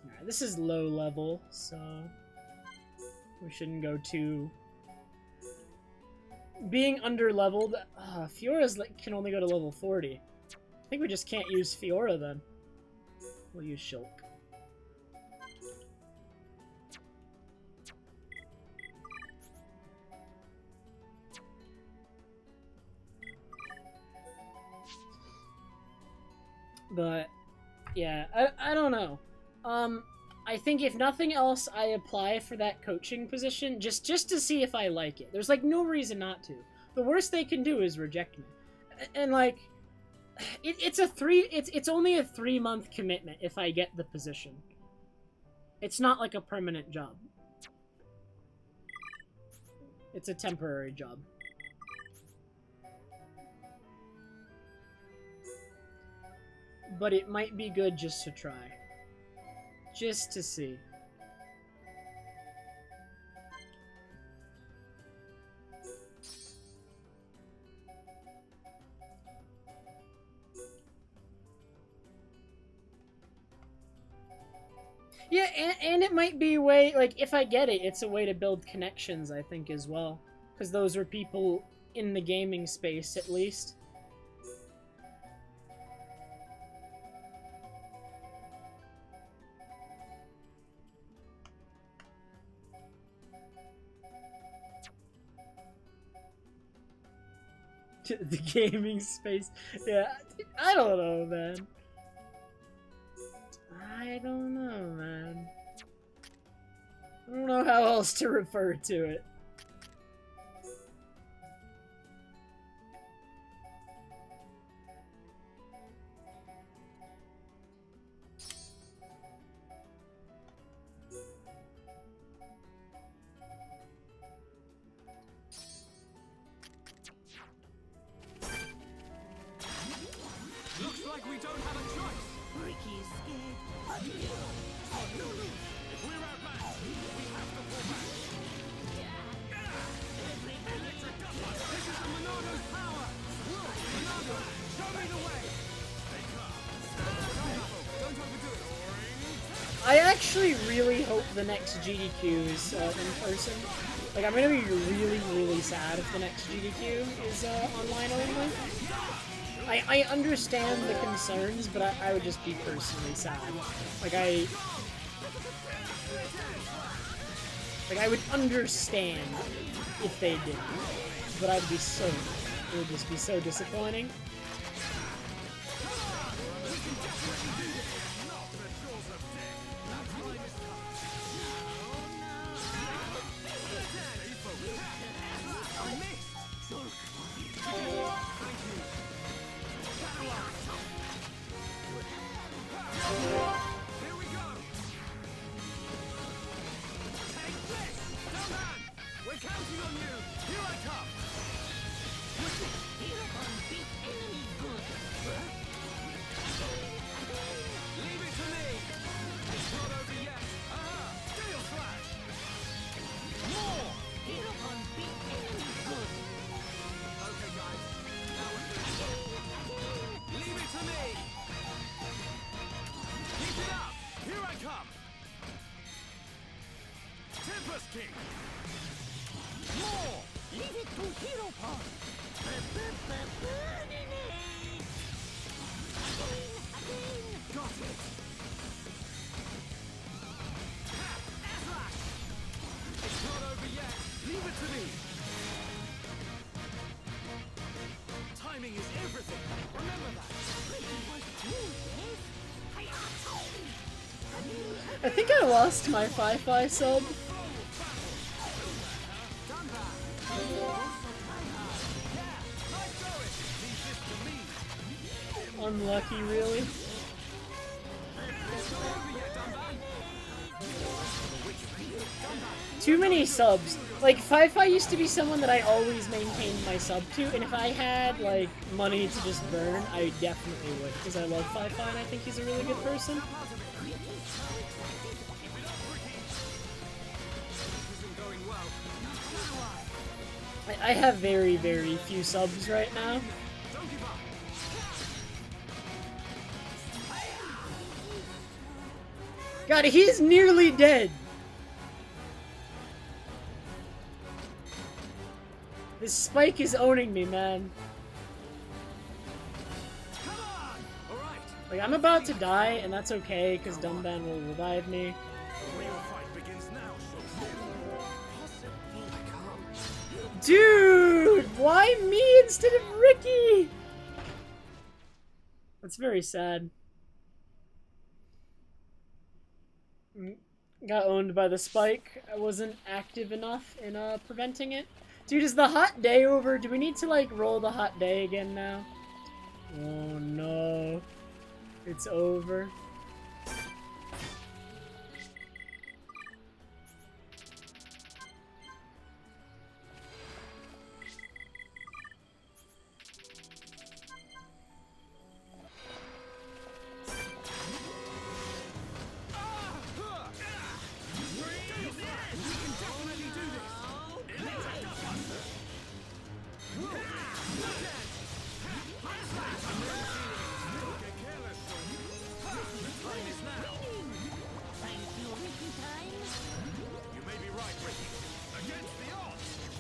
Alright, this is low level, so we shouldn't go too... Being under-leveled, Fiora's can only go to level 40. I think we just can't use Fiora then. We'll use Shulk. But yeah, I don't know. I think if nothing else, I apply for that coaching position just to see if I like it. There's like no reason not to. The worst they can do is reject me, and like, it's only a 3-month commitment if I get the position. It's not like a permanent job. It's a temporary job. But it might be good just to try. Just to see. Yeah, and it might be a way, like, if I get it, it's a way to build connections, I think, as well. Because those are people in the gaming space, at least. The gaming space. Yeah, I don't know, man. I don't know, man. I don't know how else to refer to it. Looks like we don't have a choice. Ricky's scared. If we're outmatched, we have to fall back. Electric Gumbo! This is the Monado's power! Monado, show me the way! Stay calm. Don't overdo it. I actually really hope the next GDQ is in person. Like, I'm gonna be really, really sad if the next GDQ is online only. I understand the concerns, but I would just be personally sad. Like, I would understand if they didn't, but it would just be so disappointing. I think I lost my Fi-Fi sub. Unlucky, really. Too many subs. Like, Fi-Fi used to be someone that I always maintained my sub to, and if I had, like, money to just burn, I definitely would, because I love Fi-Fi and I think he's a really good person. I have very, very few subs right now. God, he's nearly dead! This spike is owning me, man. Like, I'm about to die, and that's okay, because Dumban will revive me. Dude! Why me instead of Ricky? That's very sad. Got owned by the spike. I wasn't active enough in preventing it. Dude, is the hot day over? Do we need to like roll the hot day again now? Oh no. It's over.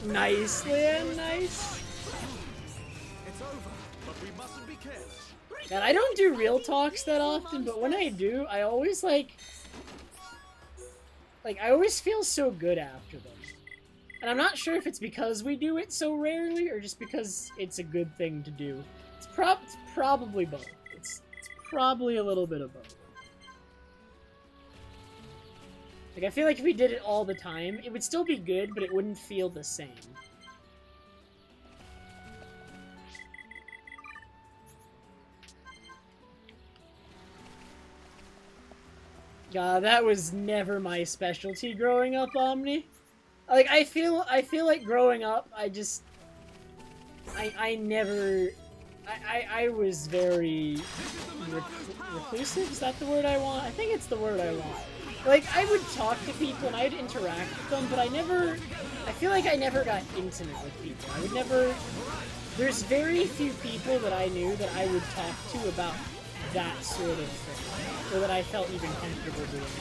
Nice, Liam, nice. It's over, but we mustn't be careless. And I don't do real talks that often, but when I do, I always like I always feel so good after them. And I'm not sure if it's because we do it so rarely or just because it's a good thing to do. It's probably both. It's probably a little bit of both. Like, I feel like if we did it all the time, it would still be good, but it wouldn't feel the same. God, that was never my specialty growing up, Omni. Like, I feel like growing up, I was very reclusive. Is that the word I want? I think it's the word I want. Like, I would talk to people and I'd interact with them, but I feel like I never got intimate with people. There's very few people that I knew that I would talk to about that sort of thing, or that I felt even comfortable doing it.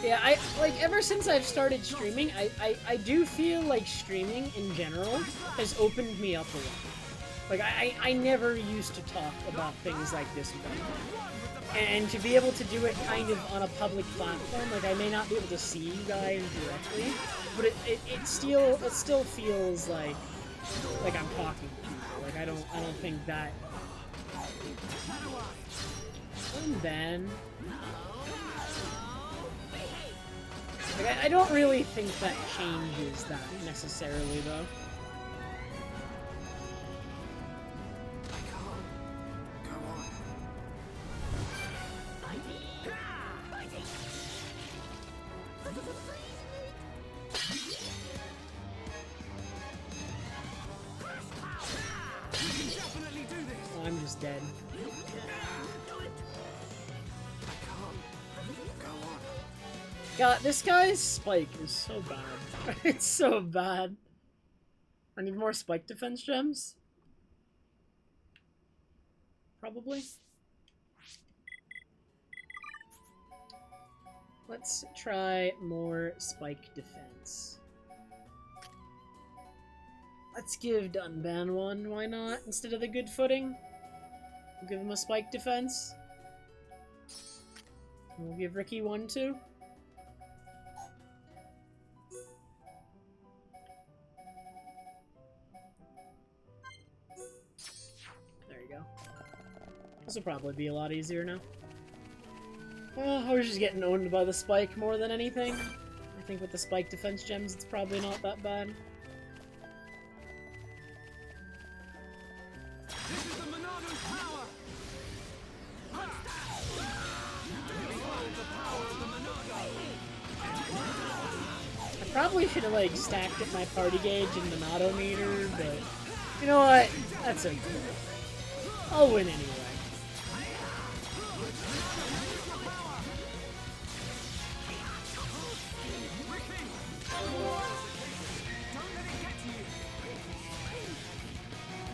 Yeah, ever since I've started streaming, I do feel like streaming in general has opened me up a lot. Like, I never used to talk about things like this before. And to be able to do it kind of on a public platform, like, I may not be able to see you guys directly, but it still feels like I'm talking to people. Like, I don't think that... And then... Like, I don't really think that changes that necessarily, though. Oh, I'm just dead. God, this guy's spike is so bad. It's so bad. I need more spike defense gems. Probably. Let's try more spike defense. Let's give Dunban one, why not? Instead of the good footing. We'll give him a spike defense. And we'll give Ricky one too. This will probably be a lot easier now. Well, we're just getting owned by the spike more than anything. I think with the spike defense gems, it's probably not that bad. This is the Monado's power. I probably should have, like, stacked up my party gauge and Monado meter, but you know what? That's okay. I'll win anyway.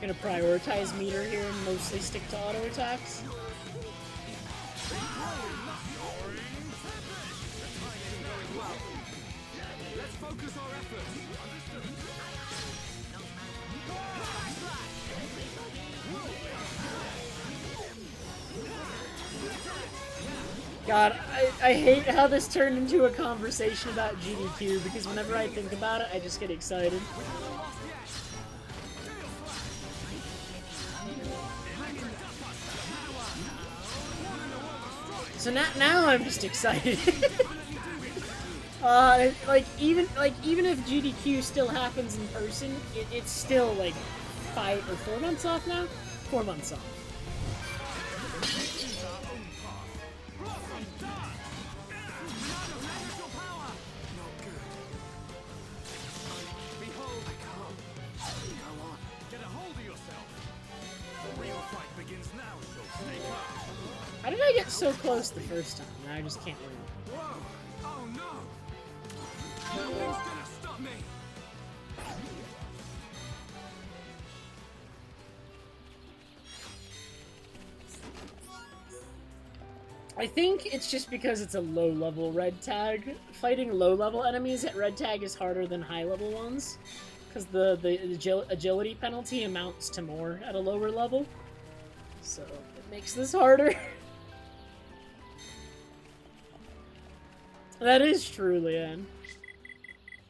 Gonna prioritize meter here and mostly stick to auto attacks. God, I hate how this turned into a conversation about GDQ, because whenever I think about it, I just get excited. So now I'm just excited. even if GDQ still happens in person, it's still like 5 or 4 months off now. 4 months off. How did I get so close the first time? Now I just can't win. Whoa! Oh no! Nothing's gonna stop me! I think it's just because it's a low-level red tag. Fighting low-level enemies at red tag is harder than high-level ones, because the agility penalty amounts to more at a lower level. So it makes this harder. That is true, Leanne.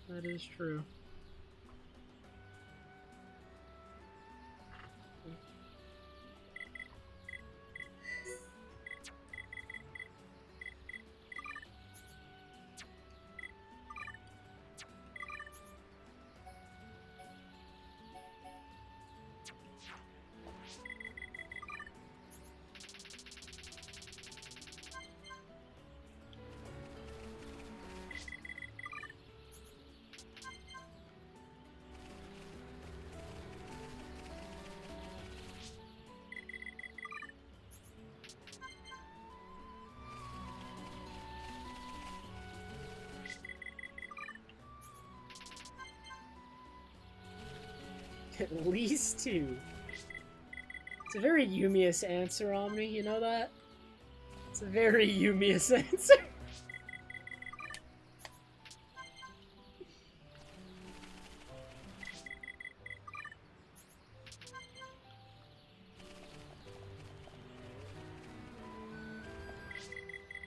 That is true. At least 2. It's a very Yumius answer, Omni, you know that? It's a very Yumius answer.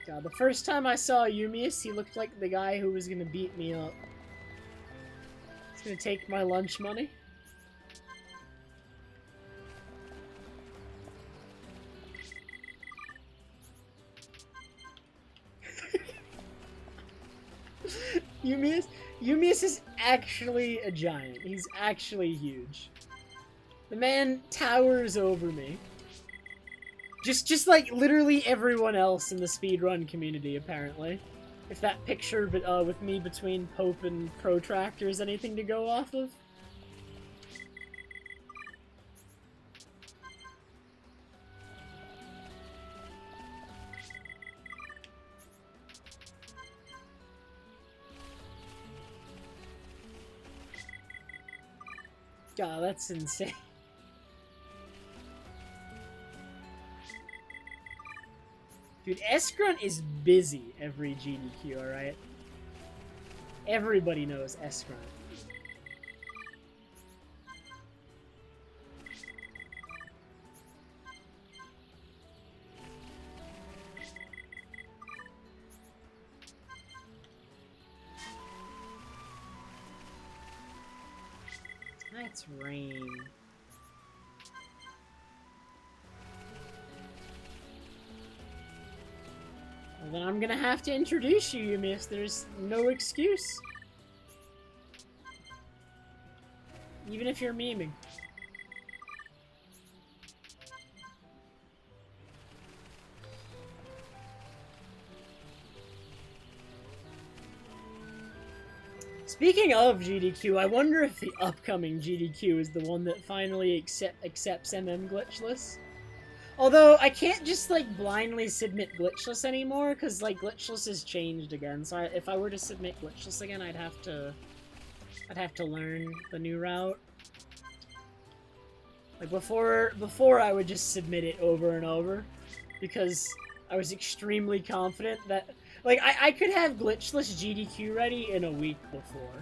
God, the first time I saw Yumius, he looked like the guy who was gonna beat me up. He's gonna take my lunch money. Yumius is actually a giant. He's actually huge. The man towers over me. Just like literally everyone else in the speedrun community, apparently. If that picture with me between Pope and Protractor is anything to go off of. God, that's insane. Dude, S-Grunt is busy every GDQ, alright? Everybody knows S-Grunt. That's rain. Well, then I'm gonna have to introduce you, Miss. There's no excuse. Even if you're memeing. Speaking of GDQ, I wonder if the upcoming GDQ is the one that finally accepts MM glitchless. Although, I can't just, like, blindly submit glitchless anymore, because, like, glitchless has changed again, so if I were to submit glitchless again, I'd have to learn the new route. Like, before I would just submit it over and over, because I was extremely confident that, like, I could have glitchless GDQ ready in a week before.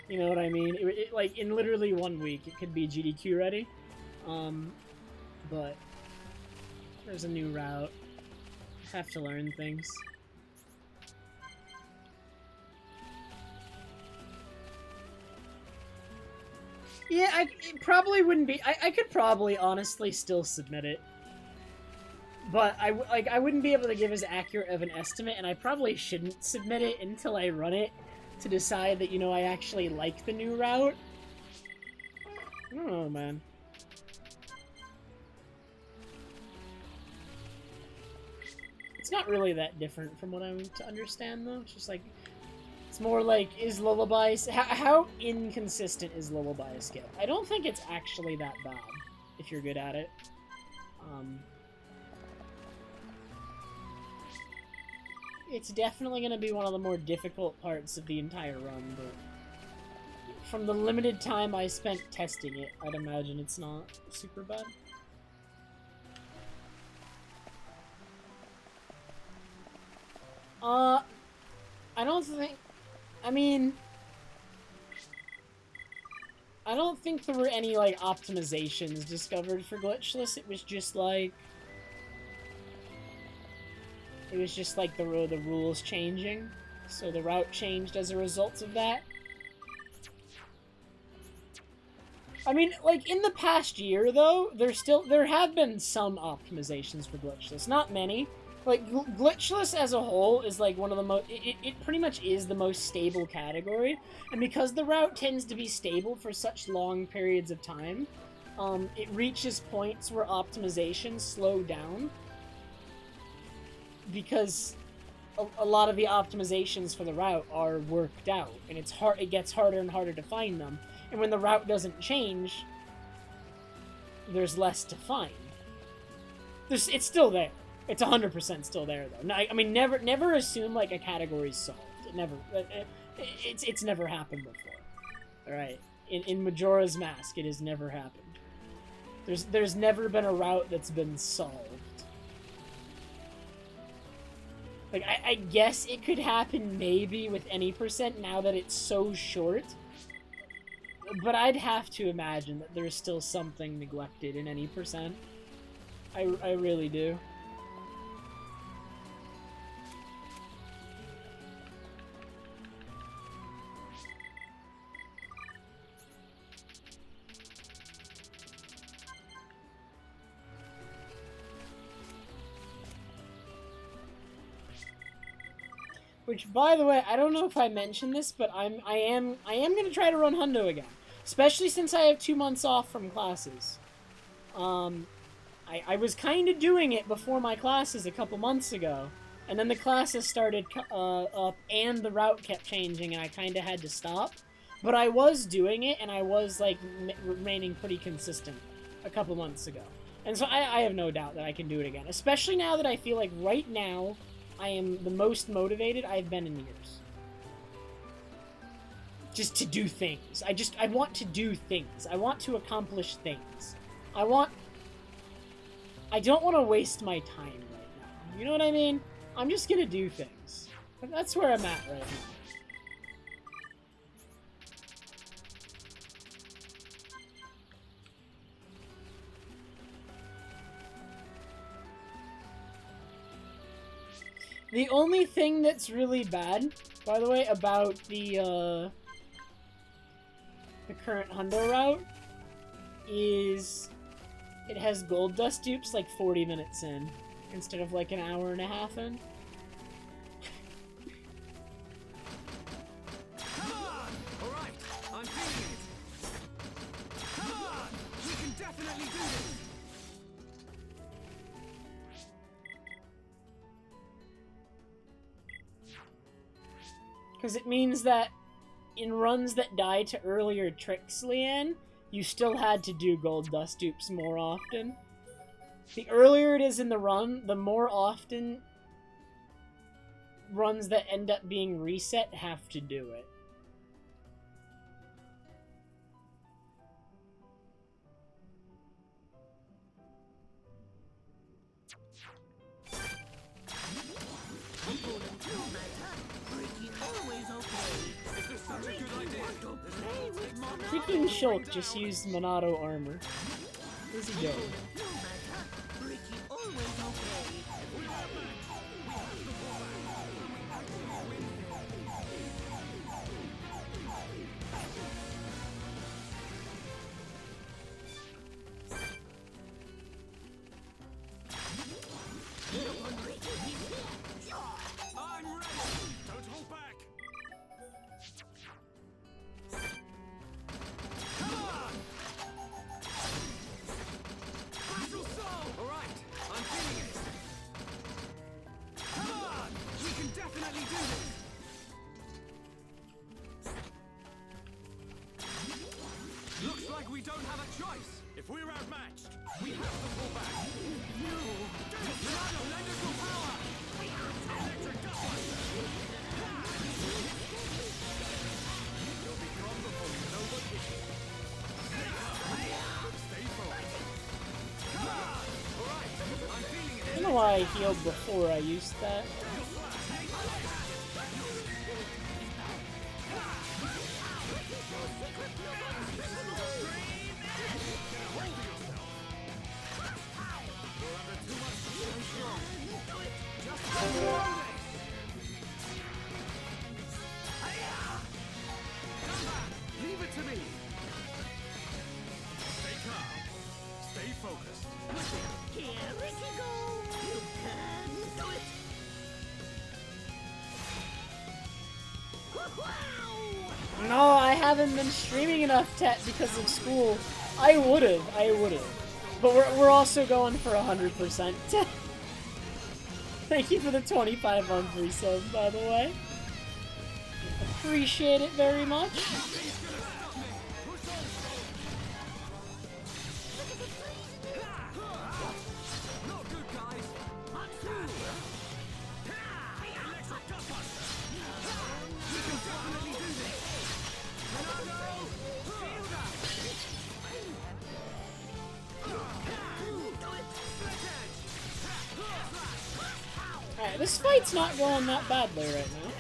You know what I mean? Like, in literally 1 week, it could be GDQ ready. But there's a new route. have to learn things. Yeah, it probably wouldn't be. I could probably honestly still submit it, but I wouldn't be able to give as accurate of an estimate, and I probably shouldn't submit it until I run it to decide that, you know, I actually like the new route. I don't know, man. It's not really that different from what I'm to understand, though. It's just like, it's more like, is Lullaby... How inconsistent is Lullaby a skill? I don't think it's actually that bad, if you're good at it. It's definitely going to be one of the more difficult parts of the entire run, but from the limited time I spent testing it, I'd imagine it's not super bad. I don't think... I mean... I don't think there were any, like, optimizations discovered for glitchless. It was just, like... It was just, like, the rules changing. So the route changed as a result of that. I mean, like, in the past year, though, there have been some optimizations for glitchless. Not many. Like, glitchless as a whole is, like, one of the most... It pretty much is the most stable category. And because the route tends to be stable for such long periods of time, it reaches points where optimizations slow down. Because a lot of the optimizations for the route are worked out. And it gets harder and harder to find them. And when the route doesn't change, there's less to find. It's still there. It's 100% still there, though. I mean, never assume, like, a category's solved. It's never happened before. Alright? In Majora's Mask, it has never happened. There's never been a route that's been solved. Like, I guess it could happen maybe with any percent now that it's so short. But I'd have to imagine that there's still something neglected in any percent. I really do. Which, by the way, I don't know if I mentioned this, but I am gonna try to run Hundo again, especially since I have 2 months off from classes. I was kind of doing it before my classes a couple months ago, and then the classes started up, and the route kept changing, and I kind of had to stop. But I was doing it, and I was like remaining pretty consistent a couple months ago, and so I have no doubt that I can do it again, especially now that I feel like right now I am the most motivated I've been in years. Just to do things. I want to do things. I want to accomplish things. I don't want to waste my time right now. You know what I mean? I'm just gonna do things. That's where I'm at right now. The only thing that's really bad, by the way, about the current Hundo route is it has gold dust dupes like 40 minutes in instead of like an hour and a half in. Come on! Alright, I'm feeling it. Come on! We can definitely do this! Because it means that in runs that die to earlier tricks, Leanne, you still had to do gold dust dupes more often. The earlier it is in the run, the more often runs that end up being reset have to do it. Is this such a good idea? Freaking Shulk just used Monado armor. Where's he going? we don't have a choice. If we're outmatched, we have to pull back. No. Ronaldo, lend us your power. Electric Gutbuster. You'll be gone before you know what hit you. Stay focused. All right, I'm feeling it. I don't know why I healed before I used that. Leave it to me. Stay calm. Stay focused. Here we go. You can do it. Wow! No, I haven't been streaming enough because of school. I would've. But we're also going for 100%. Thank you for the 25 monthly sub, by the way. Appreciate it very much. Not good, guys. Electric Gutbuster. You can definitely do this. Ronaldo, shield up. Alright, this fight's not going that badly right now.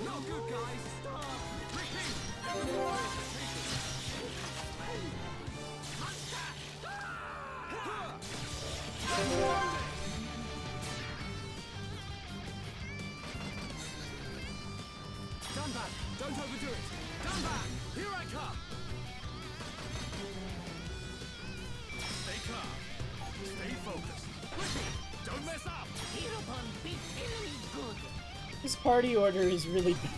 Not good, guys. Stand back. Don't overdo it. Stand back. Here I come. Stay calm. Stay focused. Don't mess up. Hereupon big enemy good. This party order is really bad.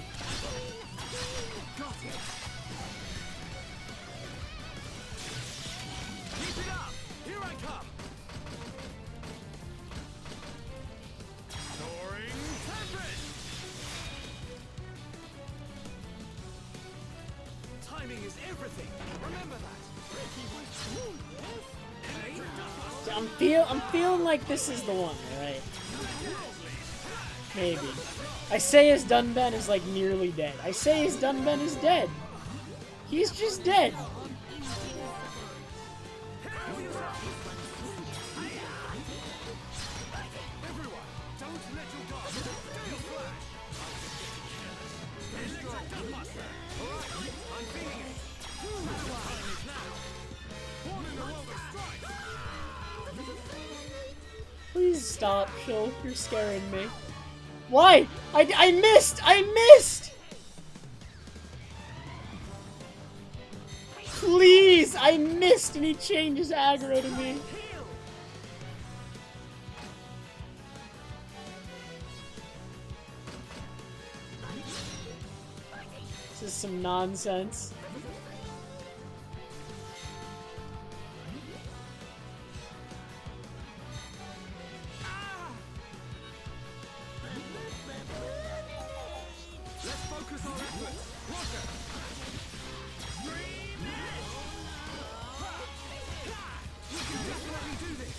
Got it. Keep it up. Here I come. Soaring Tempest. Timing is everything. Remember that. I'm feeling like this is the one, right? Maybe. I say his Dunban is like nearly dead. I say his Dunban is dead. He's just dead. Everyone, don't let your guard fail flash. Electric Gutbuster. All right, I'm feeling it. Time is now. Born in the world of strife. Please stop, Shulk. You're scaring me. Why? I missed! I missed! Please! I missed and he changes aggro to me. This is some nonsense. Let's focus our efforts. Roger. We can definitely do this.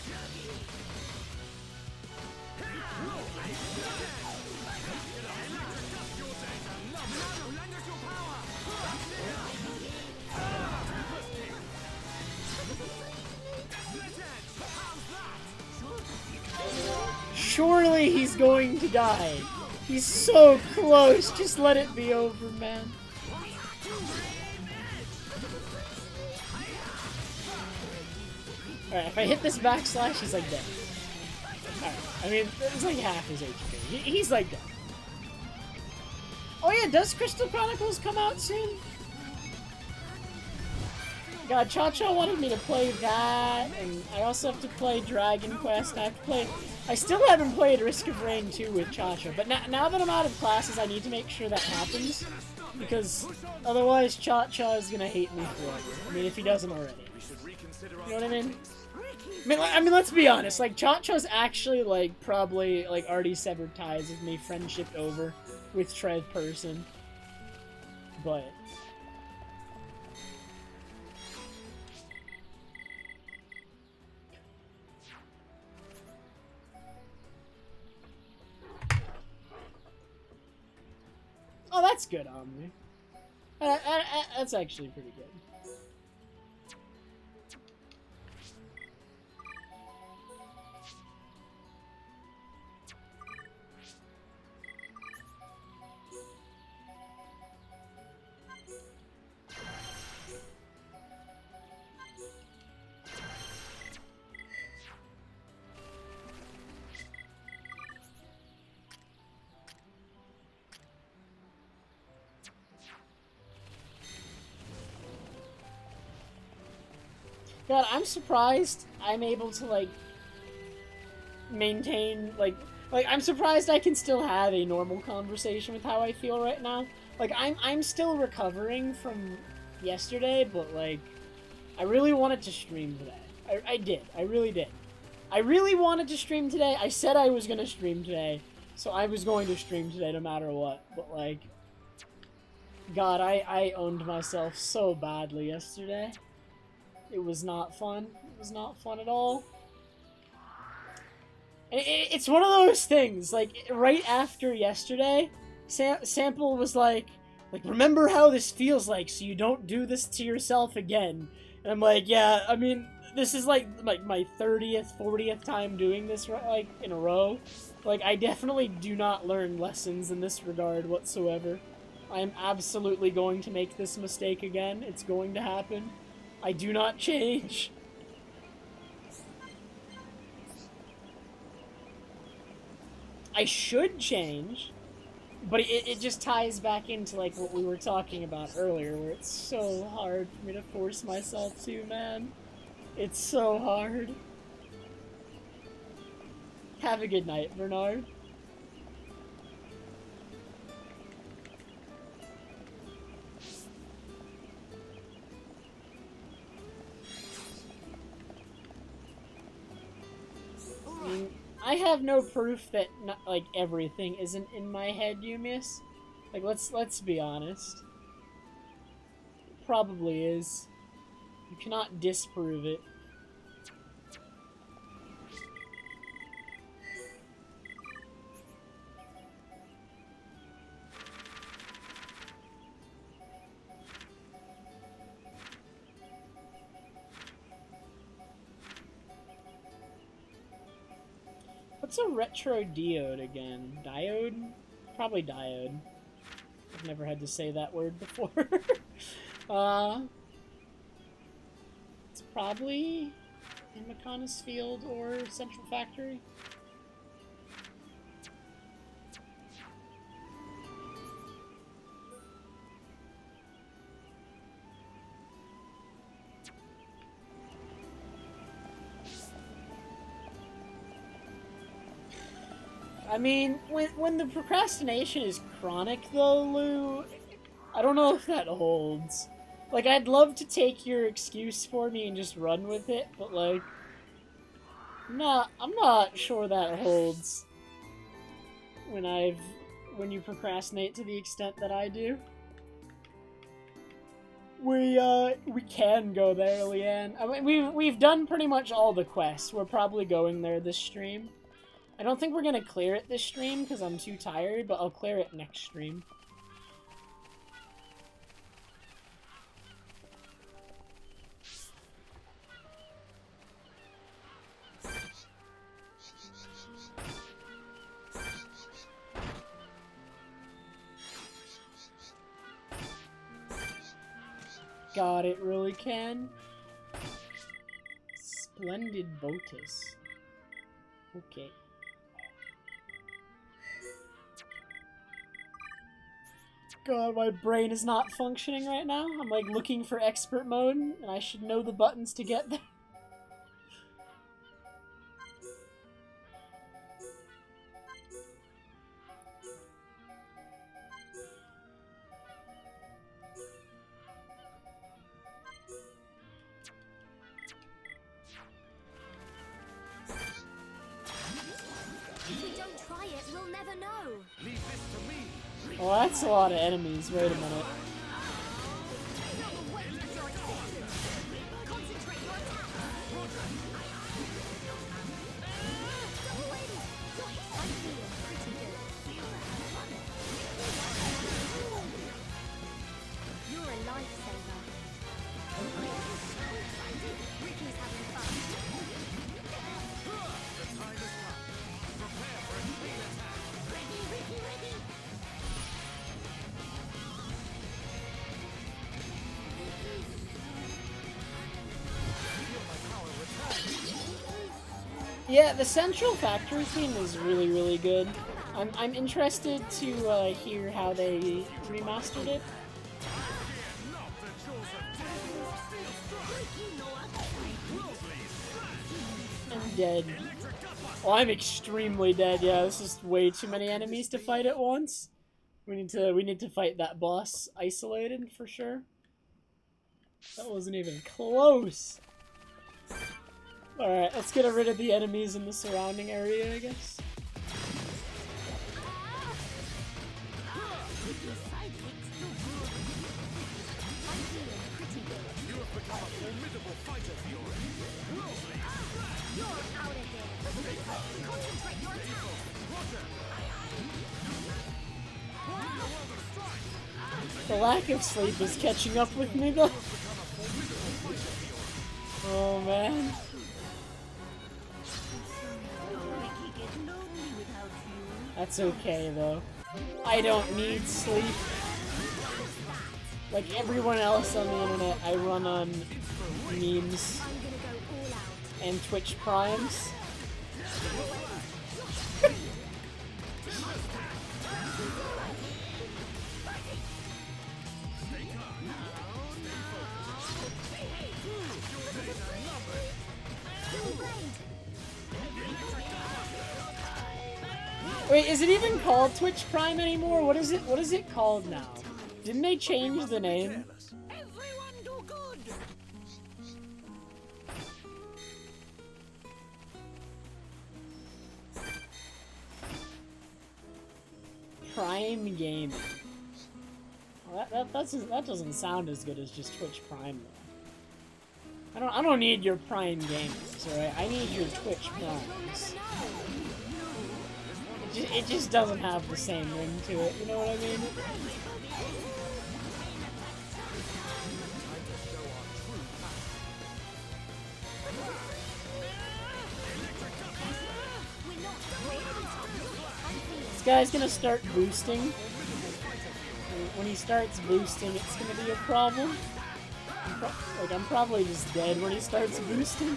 Ronaldo, lend us your power. Split edge. How's that? Surely he's going to die. He's so close. Just let it be over, man. Alright, if I hit this backslash, he's like dead. Alright, I mean, it's like half his HP. He's like dead. Oh yeah, does Crystal Chronicles come out soon? God, Cha-Cha wanted me to play that, and I also have to play Dragon Quest. I still haven't played Risk of Rain 2 with Cha-Cha, but now that I'm out of classes, I need to make sure that happens. Because otherwise Cha-Cha is gonna hate me forever. I mean, if he doesn't already. We should reconsider our You know what I mean? tactics. I mean, let's be honest. Like, Cha-Cha's actually, like, probably, like, already severed ties with me, friendship over with Trev person. But... Oh, that's good, Omni. That's actually pretty good. God, I'm surprised I'm able to, like, maintain, like, I'm surprised I can still have a normal conversation with how I feel right now. Like, I'm still recovering from yesterday, but, like, I really wanted to stream today. I did. I really did. I really wanted to stream today. I said I was gonna stream today, so I was going to stream today no matter what, but, like, God, I owned myself so badly yesterday. It was not fun. It was not fun at all. And it's one of those things, like, right after yesterday, Sample was like, remember how this feels like so you don't do this to yourself again. And I'm like, yeah, I mean, this is like my 30th, 40th time doing this, like, in a row. Like, I definitely do not learn lessons in this regard whatsoever. I am absolutely going to make this mistake again. It's going to happen. I do not change. I should change, but it just ties back into, like, what we were talking about earlier, where it's so hard for me to force myself to, man. It's so hard. Have a good night, Bernard. I have no proof that like everything isn't in my head, Yumius. Like, let's be honest. It probably is. You cannot disprove it. What's a retro diode again? Diode? Probably diode. I've never had to say that word before. It's probably in McConnell's Field or Central Factory. I mean, when the procrastination is chronic, though, Lou, I don't know if that holds. Like, I'd love to take your excuse for me and just run with it, but, like, I'm not sure that holds when you procrastinate to the extent that I do. We can go there, Leanne. I mean, we've done pretty much all the quests. We're probably going there this stream. I don't think we're gonna clear it this stream because I'm too tired, but I'll clear it next stream. God, it really can. Splendid Botus. Okay. God, my brain is not functioning right now. I'm, like, looking for expert mode, and I should know the buttons to get there. If we don't try it, we'll never know. Leave this to me. Well, that's a lot of enemies. Wait a minute. Feel the weight of your existence. Concentrate your attack. Double whammy. I'm feeling pretty good. You're a lifesaver. Ricky's having fun. The time has come. Prepare for a clean attack. Ricky. Feel my power return. Yeah, the Central Factory theme is really, really good. I'm interested to hear how they remastered it. Not the chosen. I'm dead. Oh, I'm extremely dead. Yeah, this is way too many enemies to fight at once. We need to fight that boss isolated for sure. That wasn't even close. All right, let's get rid of the enemies in the surrounding area, I guess. You have become a formidable fighter, Fiora. You're out of here. Concentrate your attack. The lack of sleep is catching up with me, though. Oh man. That's okay though. I don't need sleep. Like everyone else on the internet, I run on memes I'm gonna go all out. and Twitch Primes. Wait, is it even called Twitch Prime anymore? What is it? What is it called now? Didn't they change the name? Everyone do good. Prime Gaming. Well, that doesn't sound as good as just Twitch Prime though. I don't need your Prime Gamers, alright? I need your Twitch Primes. It just doesn't have the same ring to it, you know what I mean? This guy's gonna start boosting. When he starts boosting, it's gonna be a problem. I'm probably just dead when he starts boosting.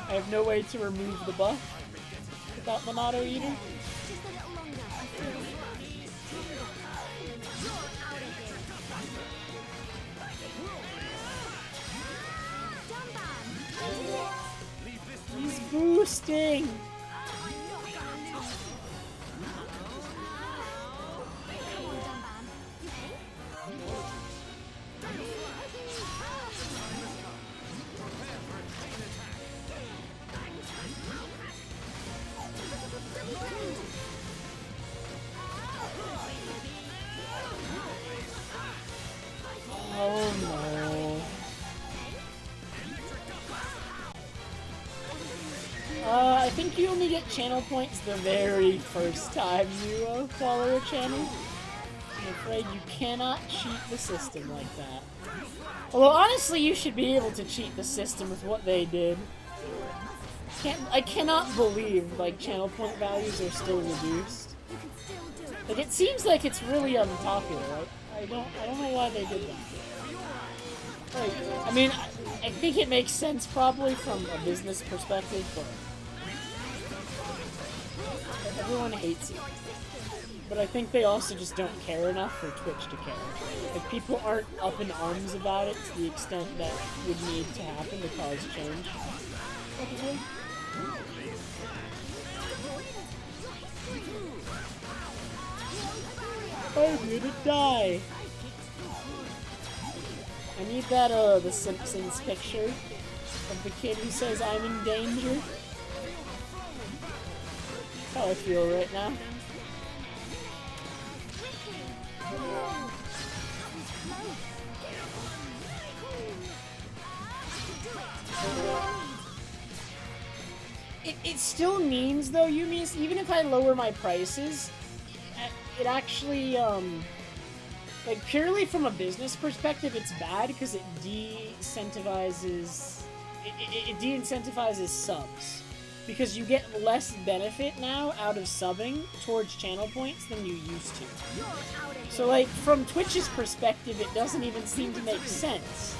I have no way to remove the buff without the Auto Eater. Just a little longer. I feel the You're out of here. Dumban. He's boosting! Oh no. I think you only get channel points the very first time you follow a channel. I'm afraid you cannot cheat the system like that. Although honestly, you should be able to cheat the system with what they did. I cannot believe like channel point values are still reduced. Like it seems like it's really unpopular. I don't know why they did that. Like, I mean, I think it makes sense probably from a business perspective, but everyone hates it. But I think they also just don't care enough for Twitch to care. Like, people aren't up in arms about it to the extent that would need to happen to cause change. Probably. I'm gonna die! I need that, the Simpsons picture of the kid who says I'm in danger. How I feel right now. It still means, though, Yumi, even if I lower my prices, it actually, like, purely from a business perspective, it's bad because it de-incentivizes, it de-incentivizes subs. Because you get less benefit now out of subbing towards channel points than you used to. So, like, from Twitch's perspective, it doesn't even seem to make sense.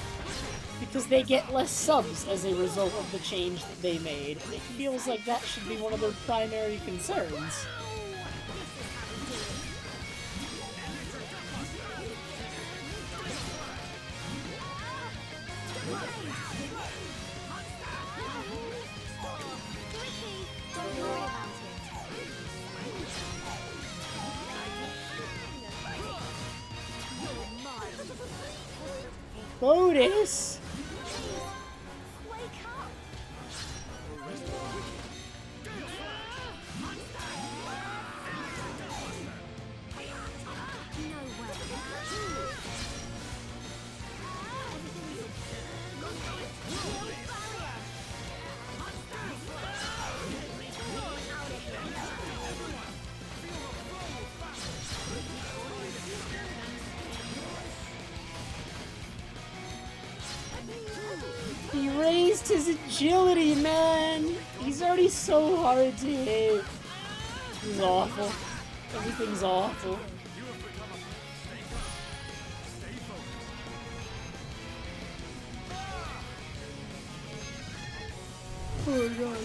Because they get less subs as a result of the change that they made. And it feels like that should be one of their primary concerns. Lotus! He raised his agility, man! He's already so hard to hit. He's awful. Everything's awful. Oh my god.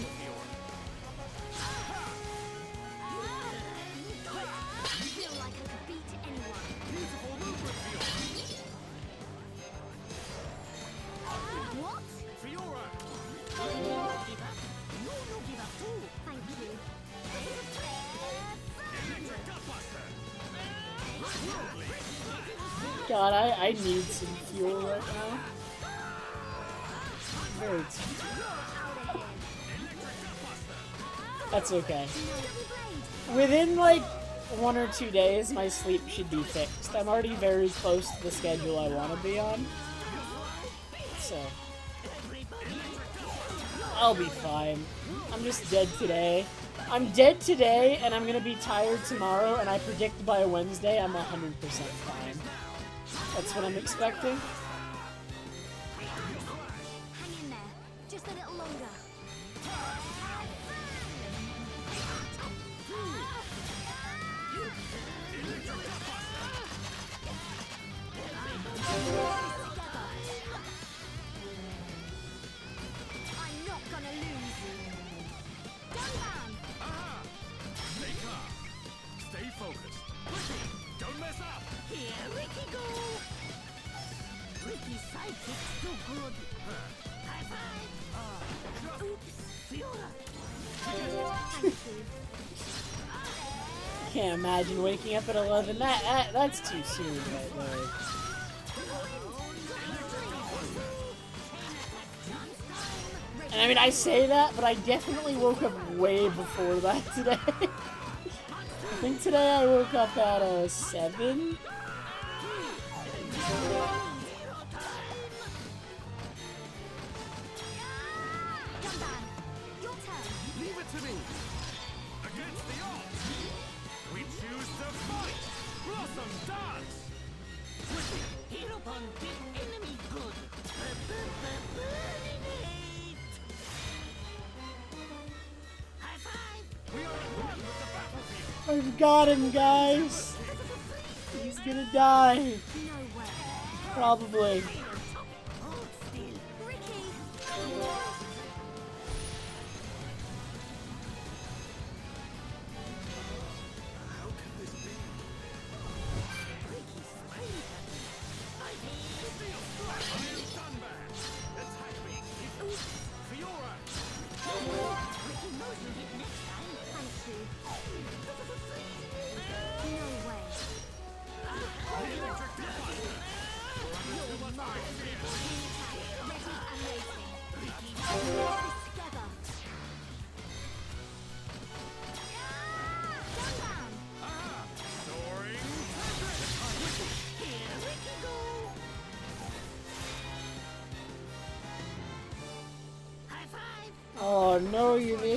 God, I need some fuel right now. Very That's okay. Within like 1 or 2 days, my sleep should be fixed. I'm already very close to the schedule I want to be on. So, I'll be fine. I'm just dead today. I'm dead today, and I'm gonna be tired tomorrow, and I predict by Wednesday I'm 100% fine. That's what I'm expecting. Hang in there. Just a little longer. I'm not gonna lose. Gunman! Stay calm. Stay focused. Don't mess up. Here Ricky go! Ricky's sidekick's so good. High five! Oops, Fiora! Thank you. Can't imagine waking up at 11. That's too soon right there. And I mean, I say that, but I definitely woke up way before that today. I think today I woke up at 7. Leave it to me. Against the odds, we choose to fight. Blossom dance. Hit upon big enemy good. High five! We are at one with the battlefield. I've got him, guys. He's gonna die. No way. Probably. Hold still. Ricky! How can this be? Ricky's smiling at me. I Steel strike. Iron Sunman. Attack me. Oops. Fiora. Ricky knows you'll hit next time. Thank you. No way. Electric Death. You're mine.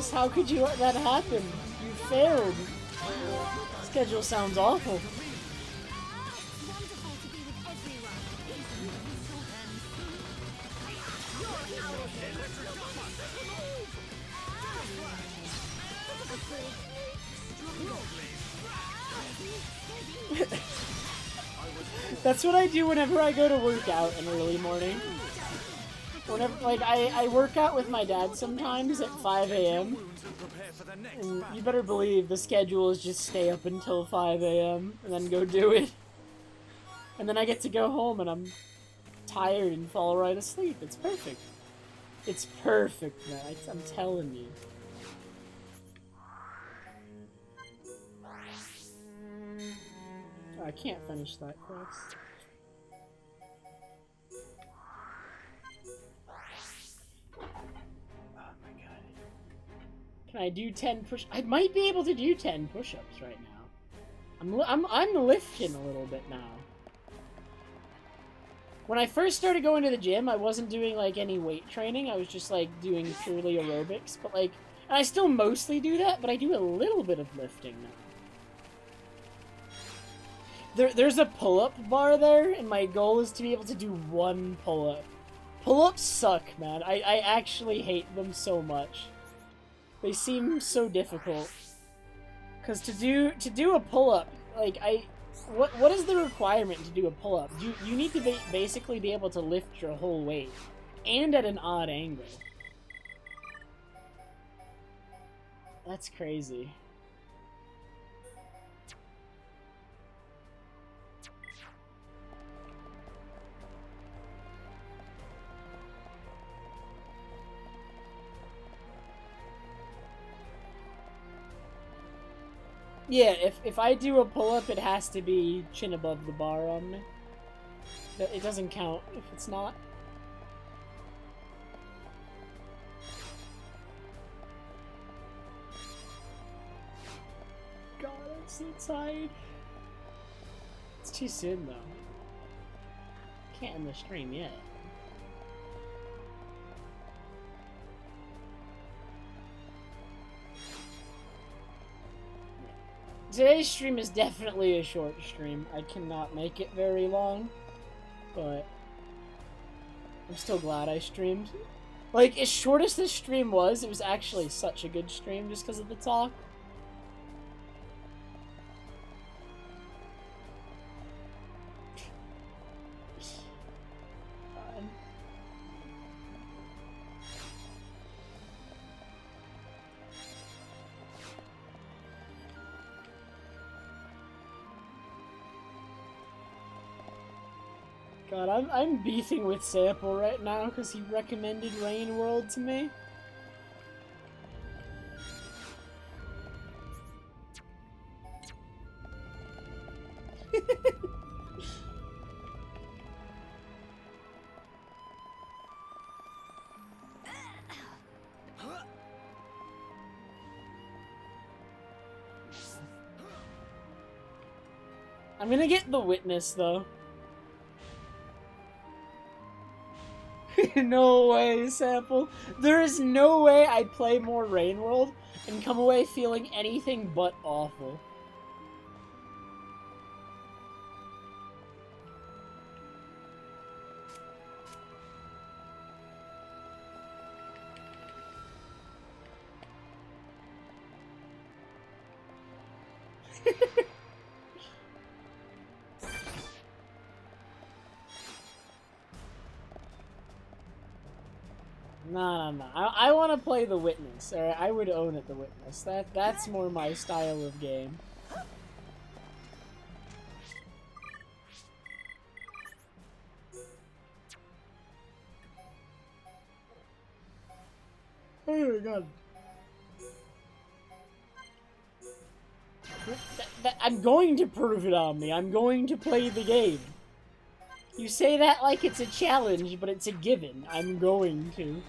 Chris, how could you let that happen? You failed. Schedule sounds awful. It's wonderful to be with everyone. You're out of here. That's what I do whenever I go to work out in early morning. Whenever, like, I work out with my dad sometimes at 5 a.m. And you better believe the schedule is just stay up until 5 a.m. and then go do it. And then I get to go home and I'm tired and fall right asleep. It's perfect. It's perfect, man. I'm telling you. I can't finish that quest. Oh my god. Can I do 10 push? I might be able to do 10 push-ups right now. I'm lifting a little bit now. When I first started going to the gym, I wasn't doing like any weight training. I was just like doing purely aerobics, but like, and I still mostly do that, but I do a little bit of lifting now. There's a pull-up bar there, and my goal is to be able to do 1 pull-up. Pull-ups suck, man. I actually hate them so much. They seem so difficult. Cause to do a pull-up, like what is the requirement to do a pull-up? You need to basically be able to lift your whole weight, and at an odd angle. That's crazy. Yeah, if I do a pull-up, it has to be chin above the bar on me. It doesn't count if it's not. God, I'm so tired. It's too soon, though. Can't end the stream yet. Today's stream is definitely a short stream. I cannot make it very long, but I'm still glad I streamed. Like, as short as this stream was, it was actually such a good stream just because of the talk. God, I'm beefing with Sample right now because he recommended Rain World to me. I'm gonna get the Witness though. No way, Sample. There is no way I play more Rain World and come away feeling anything but awful. No. I want to play the Witness. Or I would own it, the Witness. That's more my style of game. Oh my god. I'm going to prove it on me. I'm going to play the game. You say that like it's a challenge, but it's a given. I'm going to.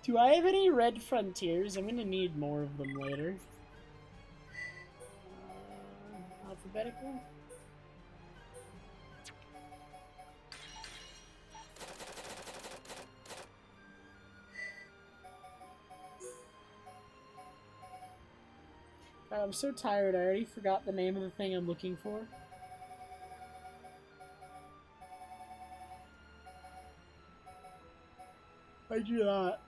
Do I have any red frontiers? I'm gonna need more of them later. Alphabetical? God, I'm so tired, I already forgot the name of the thing I'm looking for. I do not.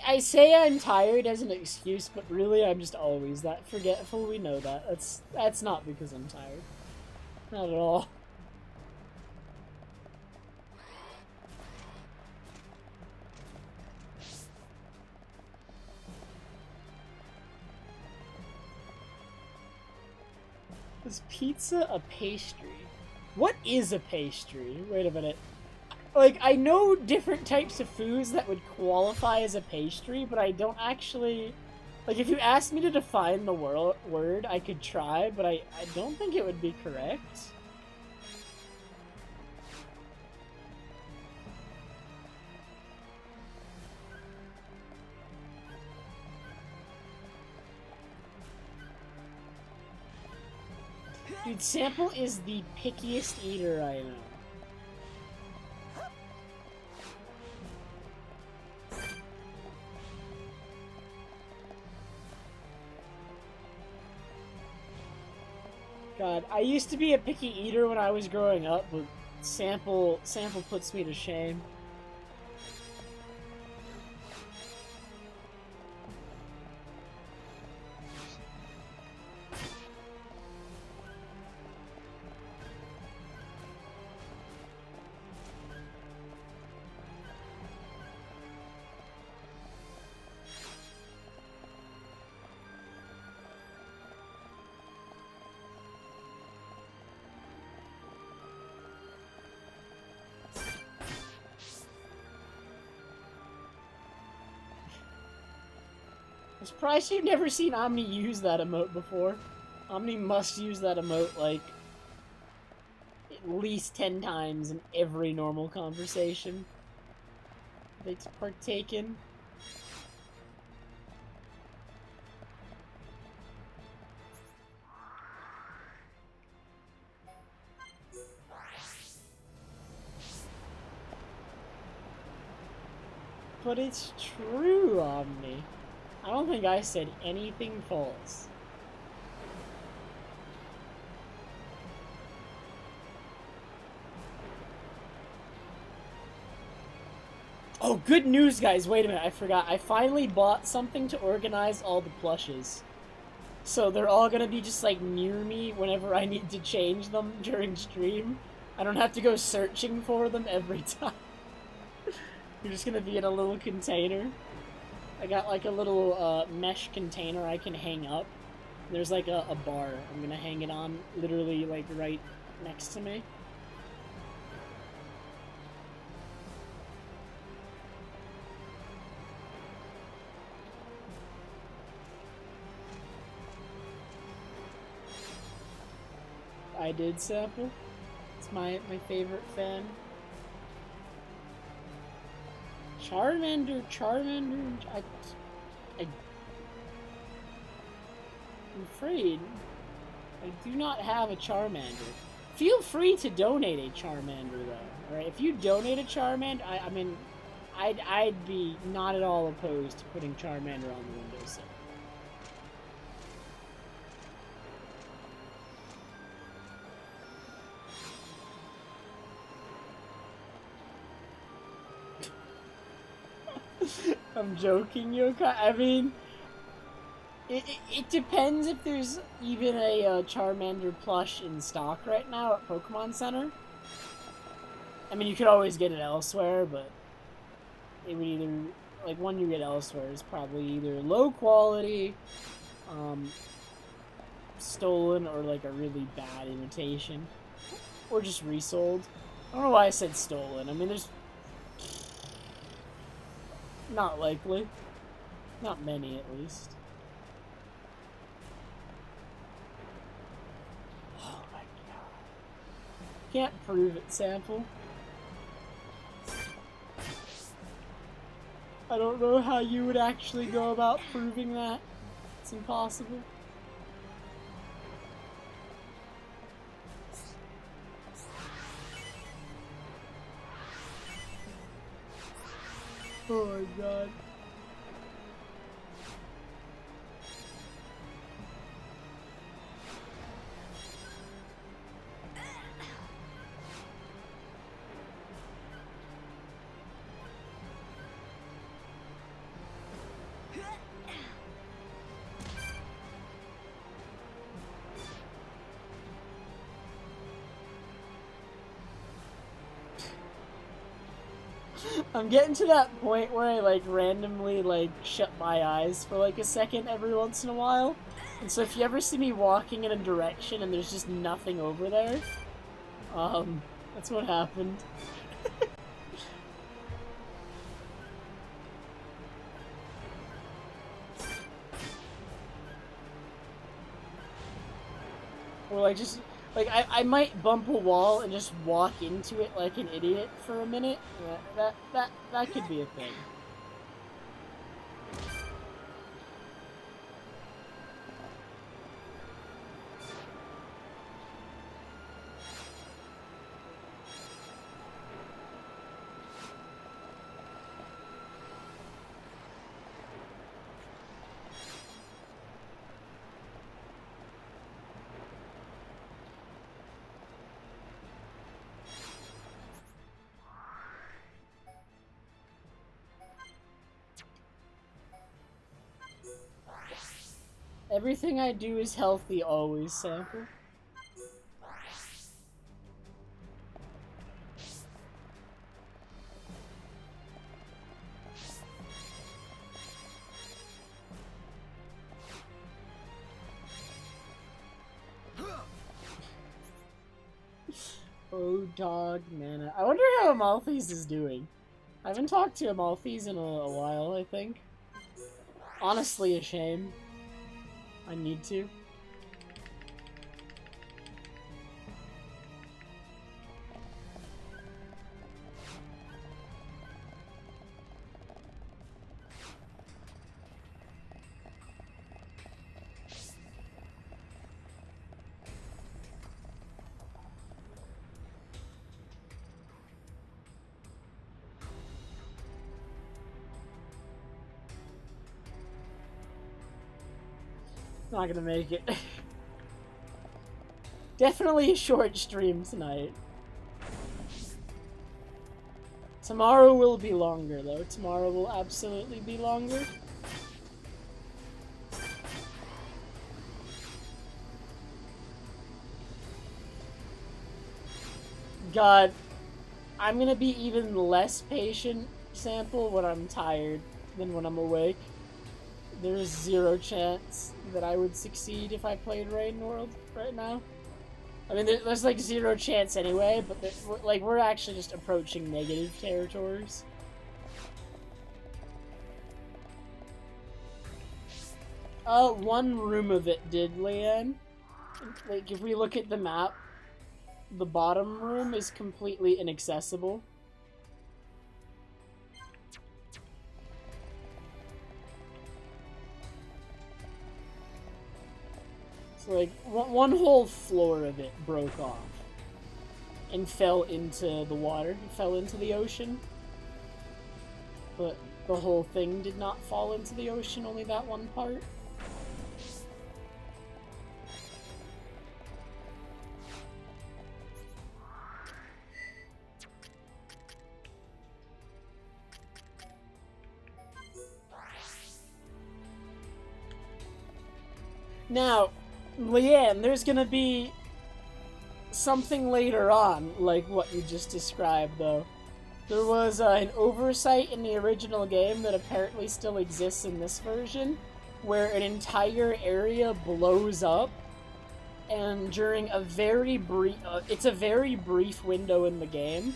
I say I'm tired as an excuse, but really I'm just always that forgetful. We know that. That's not because I'm tired. Not at all. Is pizza a pastry? What is a pastry? Wait a minute. Like, I know different types of foods that would qualify as a pastry, but I don't actually... Like, if you asked me to define the word, I could try, but I don't think it would be correct. Dude, Sample is the pickiest eater I know. God, I used to be a picky eater when I was growing up, but Sample puts me to shame. I'm surprised you've never seen Omni use that emote before. Omni must use that emote, like, at least 10 times in every normal conversation they partake in. But it's true, Omni. I don't think I said anything false. Oh, good news, guys. Wait a minute, I forgot. I finally bought something to organize all the plushes. So they're all gonna be just, like, near me whenever I need to change them during stream. I don't have to go searching for them every time. You're just gonna be in a little container. I got, like, a little mesh container I can hang up. There's, like, a bar. I'm gonna hang it on literally, like, right next to me. I did Sample. It's my favorite fan. Charmander, I'm afraid I do not have a Charmander. Feel free to donate a Charmander, though. Alright, if you donate a Charmander, I mean, I'd be not at all opposed to putting Charmander on the windowsill. I'm joking, Yokai. I mean, it depends if there's even a Charmander plush in stock right now at Pokemon Center. I mean, you could always get it elsewhere, but it would either, like, one you get elsewhere is probably either low quality, stolen, or like a really bad imitation, or just resold. I don't know why I said stolen. I mean, there's not likely. Not many, at least. Oh my god. Can't prove it, Sample. I don't know how you would actually go about proving that. It's impossible. Oh my god. I'm getting to that point where I like randomly like shut my eyes for like a second every once in a while. And so if you ever see me walking in a direction and there's just nothing over there, that's what happened. Or like just like I might bump a wall and just walk into it like an idiot for a minute. That could be a thing. Everything I do is healthy always, Sample. Oh, dog, man. I wonder how Amalthus is doing. I haven't talked to Amalthus in a while, I think. Honestly, a shame. I need to. Not gonna make it. Definitely a short stream tonight. Tomorrow will be longer, though. Tomorrow will absolutely be longer. God, I'm gonna be even less patient, Sample, when I'm tired than when I'm awake. There's zero chance that I would succeed if I played Rain World right now. I mean, there's like zero chance anyway, but we're actually just approaching negative territories. One room of it did, Leanne. Like, if we look at the map, the bottom room is completely inaccessible. Like, one whole floor of it broke off and fell into the water, fell into the ocean. But the whole thing did not fall into the ocean, only that one part. Now, Leanne, there's gonna be something later on, like what you just described, though. There was an oversight in the original game that apparently still exists in this version, where an entire area blows up, and during a very brief, it's a very brief window in the game,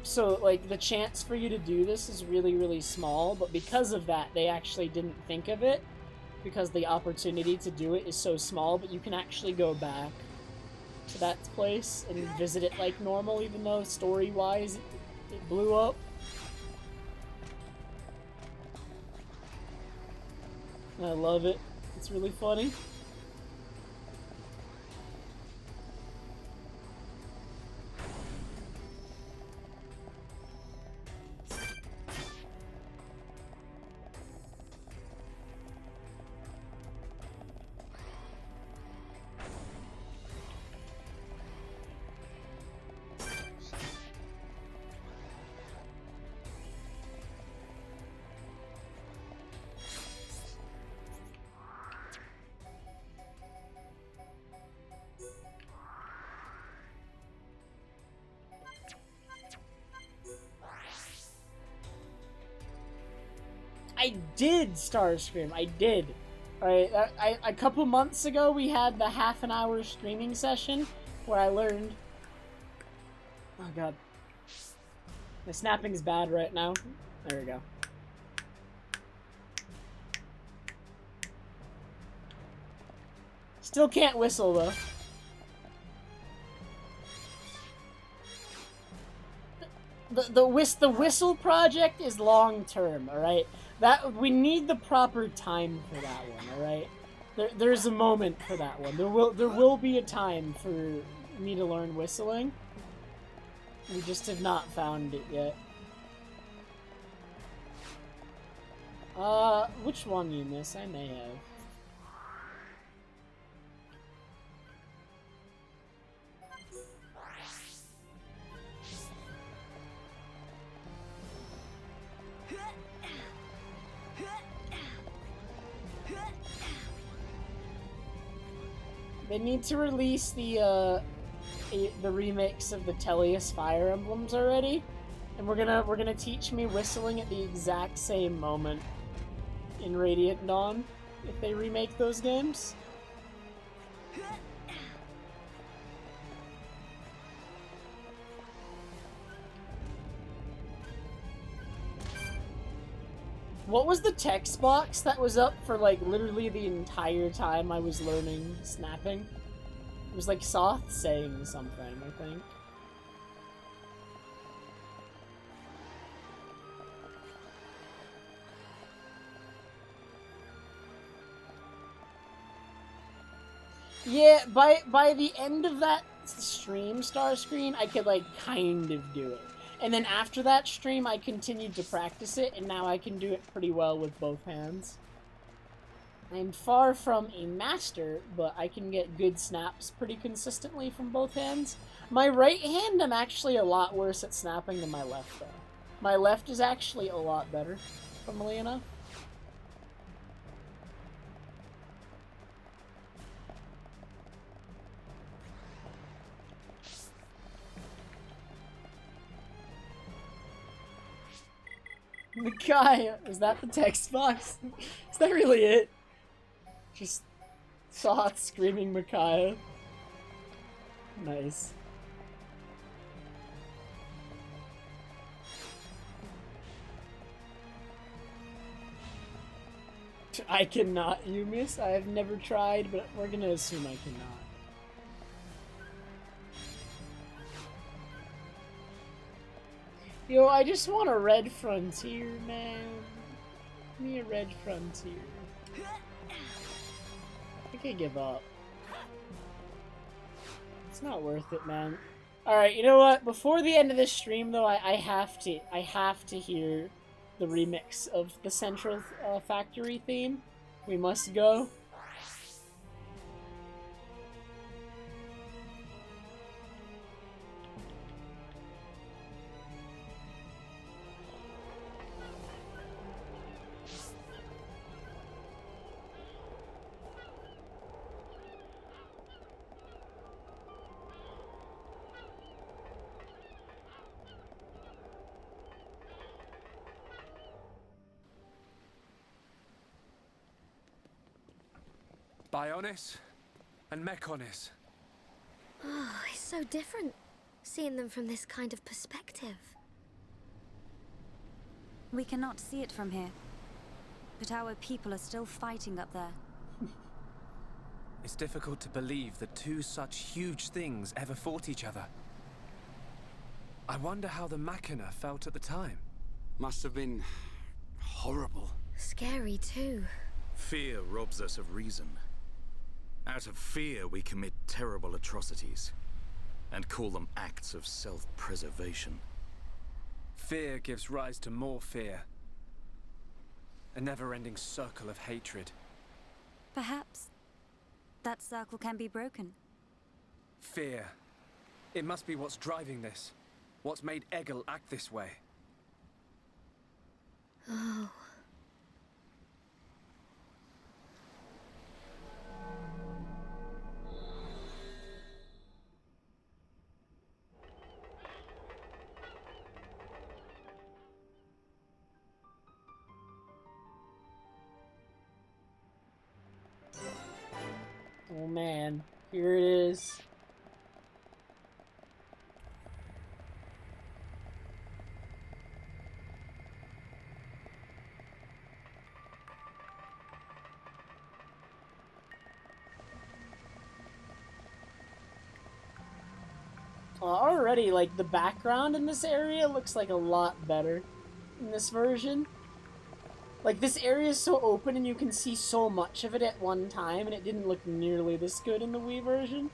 So, like, the chance for you to do this is really, really small, but because of that, they actually didn't think of it, because the opportunity to do it is so small, but you can actually go back to that place and visit it like normal, even though story-wise it blew up. And I love it. It's really funny. I did Starscream. I did. Alright, a couple months ago we had the half-an-hour streaming session where I learned... Oh god. My snapping's bad right now. There we go. Still can't whistle though. The whistle project is long term, all right. That we need the proper time for that one, all right. There's a moment for that one. There will be a time for me to learn whistling. We just have not found it yet. Which one you miss? I may have. They need to release the remakes of the Tellius Fire Emblems already, and we're gonna teach me whistling at the exact same moment in Radiant Dawn if they remake those games. What was the text box that was up for, like, literally the entire time I was learning snapping? It was, like, Soth saying something, I think. Yeah, by the end of that stream, Starscreen, I could, like, kind of do it. And then after that stream, I continued to practice it, and now I can do it pretty well with both hands. I'm far from a master, but I can get good snaps pretty consistently from both hands. My right hand, I'm actually a lot worse at snapping than my left, though. My left is actually a lot better, funnily enough. Micaiah, is that the text box? Is that really it? Just Soth screaming Micaiah. Nice. I cannot, you miss. I have never tried, but we're gonna assume I cannot. Yo, I just want a red frontier, man. Give me a red frontier. I can't give up. It's not worth it, man. Alright, you know what? Before the end of this stream, though, I have to hear the remix of the Central Factory theme. We must go. Bionis and Mechonis. Oh, it's so different, seeing them from this kind of perspective. We cannot see it from here, but our people are still fighting up there. It's difficult to believe that two such huge things ever fought each other. I wonder how the Machina felt at the time. Must have been horrible. Scary too. Fear robs us of reason. Out of fear, we commit terrible atrocities and call them acts of self-preservation. Fear gives rise to more fear. A never-ending circle of hatred. Perhaps that circle can be broken. Fear. It must be what's driving this. What's made Egil act this way. Oh. Oh man, here it is. Already, like, the background in this area looks like a lot better in this version. Like, this area is so open and you can see so much of it at one time, and it didn't look nearly this good in the Wii version.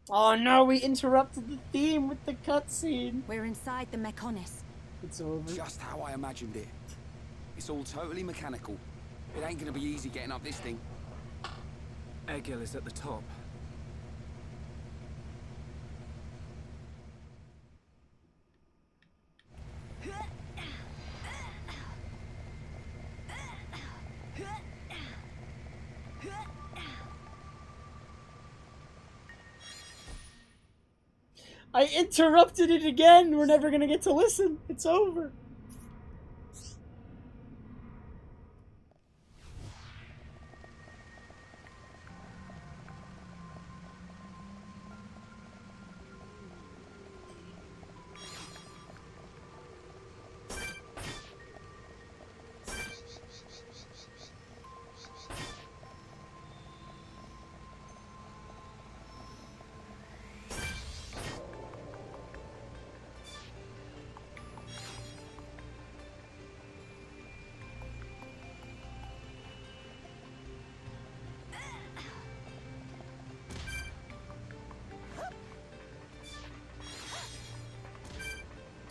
Oh no, we interrupted the theme with the cutscene. We're inside the Mechonis. It's over. Just how I imagined it. It's all totally mechanical. It ain't gonna be easy getting up this thing. Egil is at the top. I interrupted it again! We're never gonna get to listen. It's over.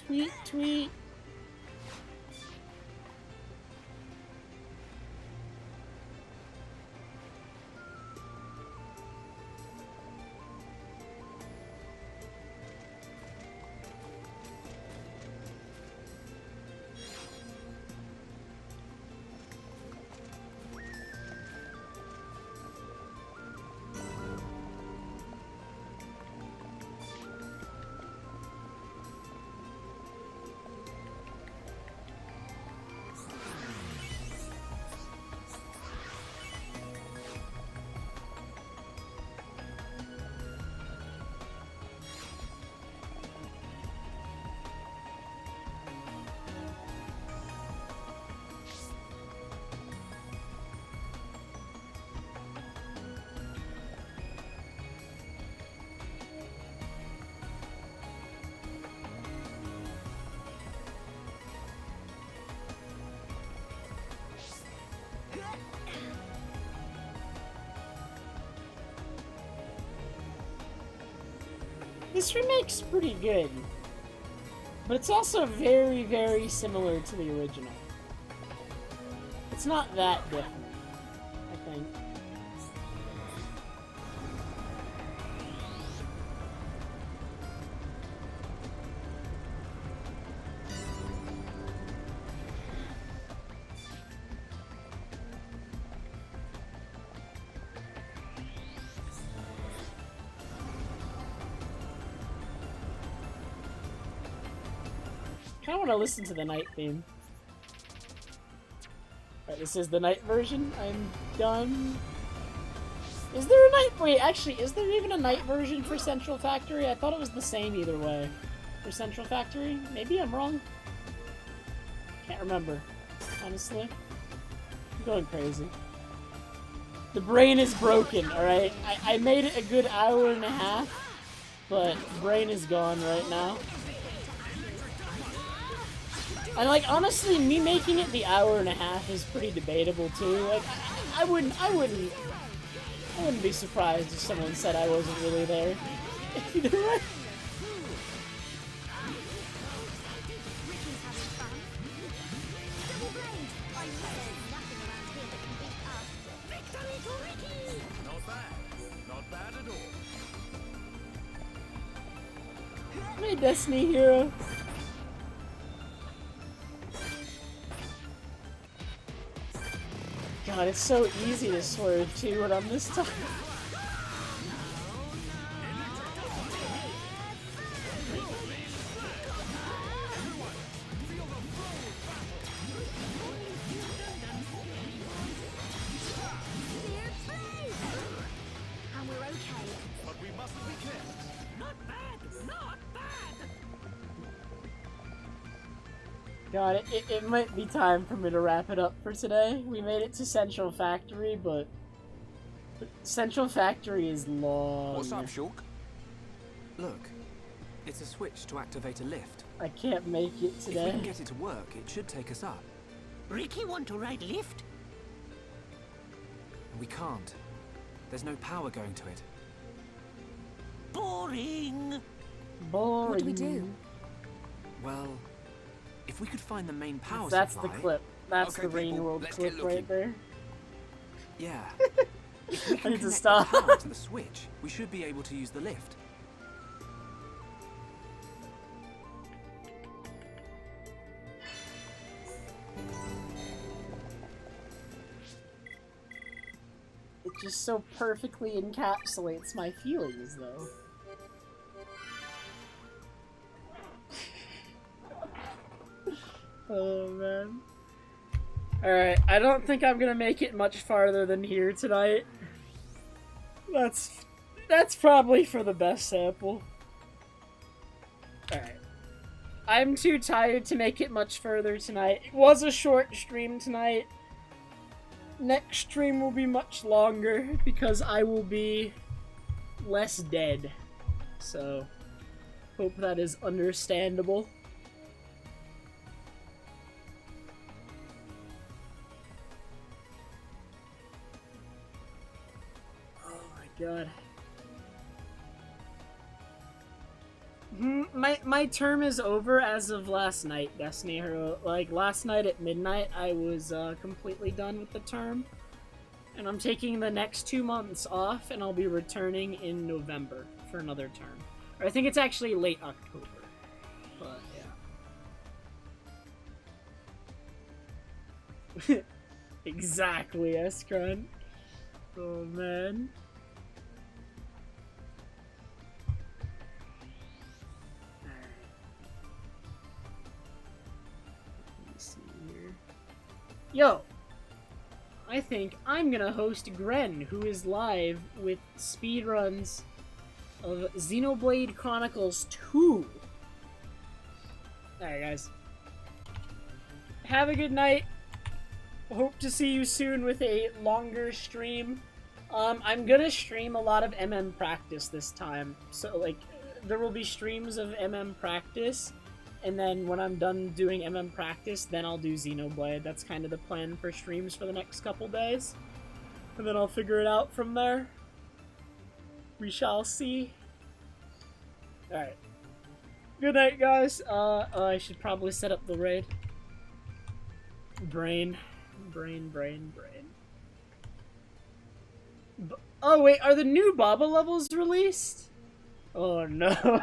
Tweet, tweet. This remake's pretty good, but it's also very, very similar to the original. It's not that different, I think. kind of want to listen to the night theme. Alright, this is the night version. I'm done. Is there a night? Wait, actually, is there even a night version for Central Factory? I thought it was the same either way. For Central Factory? Maybe I'm wrong. Can't remember, honestly. I'm going crazy. The brain is broken, alright? I made it a good hour and a half, but brain is gone right now. And like, honestly, me making it the hour and a half is pretty debatable too. Like, I wouldn't be surprised if someone said I wasn't really there. Either way. Not bad. Not bad at all. Hey, Destiny hero. God, it's so easy to swerve too when I'm this time. And we're okay. But we mustn't be careless. Not bad. Not bad. God, it might be time for me to wrap it up for today. We made it to Central Factory, but Central Factory is long. What's up, Shulk? Look, it's a switch to activate a lift. I can't make it If we can today. get it to work, it should take us up. Ricky want to ride lift? We can't. There's no power going to it. Boring. Boring. What do we do? Well, if we could find the main power That's supply... the clip. That's Okay, the Rain people, World let's clip get right looking. there. Yeah. If we I can need to connect stop. the power to the switch, we should be able to use the lift. It just so perfectly encapsulates my feelings, though. Oh, man. Alright, I don't think I'm gonna make it much farther than here tonight. That's probably for the best sample. Alright. I'm too tired to make it much further tonight. It was a short stream tonight. Next stream will be much longer because I will be less dead. So, hope that is understandable. Oh my god. My term is over as of last night, Destiny Hero. Like, last night at midnight, I was completely done with the term. And I'm taking the next 2 months off, and I'll be returning in November for another term. Or I think it's actually late October. But, yeah. Exactly, S-Crun. Oh, man. Yo, I think I'm gonna host Gren, who is live with speedruns of Xenoblade Chronicles 2. Alright, guys. Have a good night. Hope to see you soon with a longer stream. I'm gonna stream a lot of MM Practice this time. So, like, there will be streams of MM Practice. And then when I'm done doing MM Practice, then I'll do Xenoblade. That's kind of the plan for streams for the next couple days. And then I'll figure it out from there. We shall see. Alright. Good night, guys. I should probably set up the raid. Brain. Oh, wait, are the new Baba levels released? Oh, no.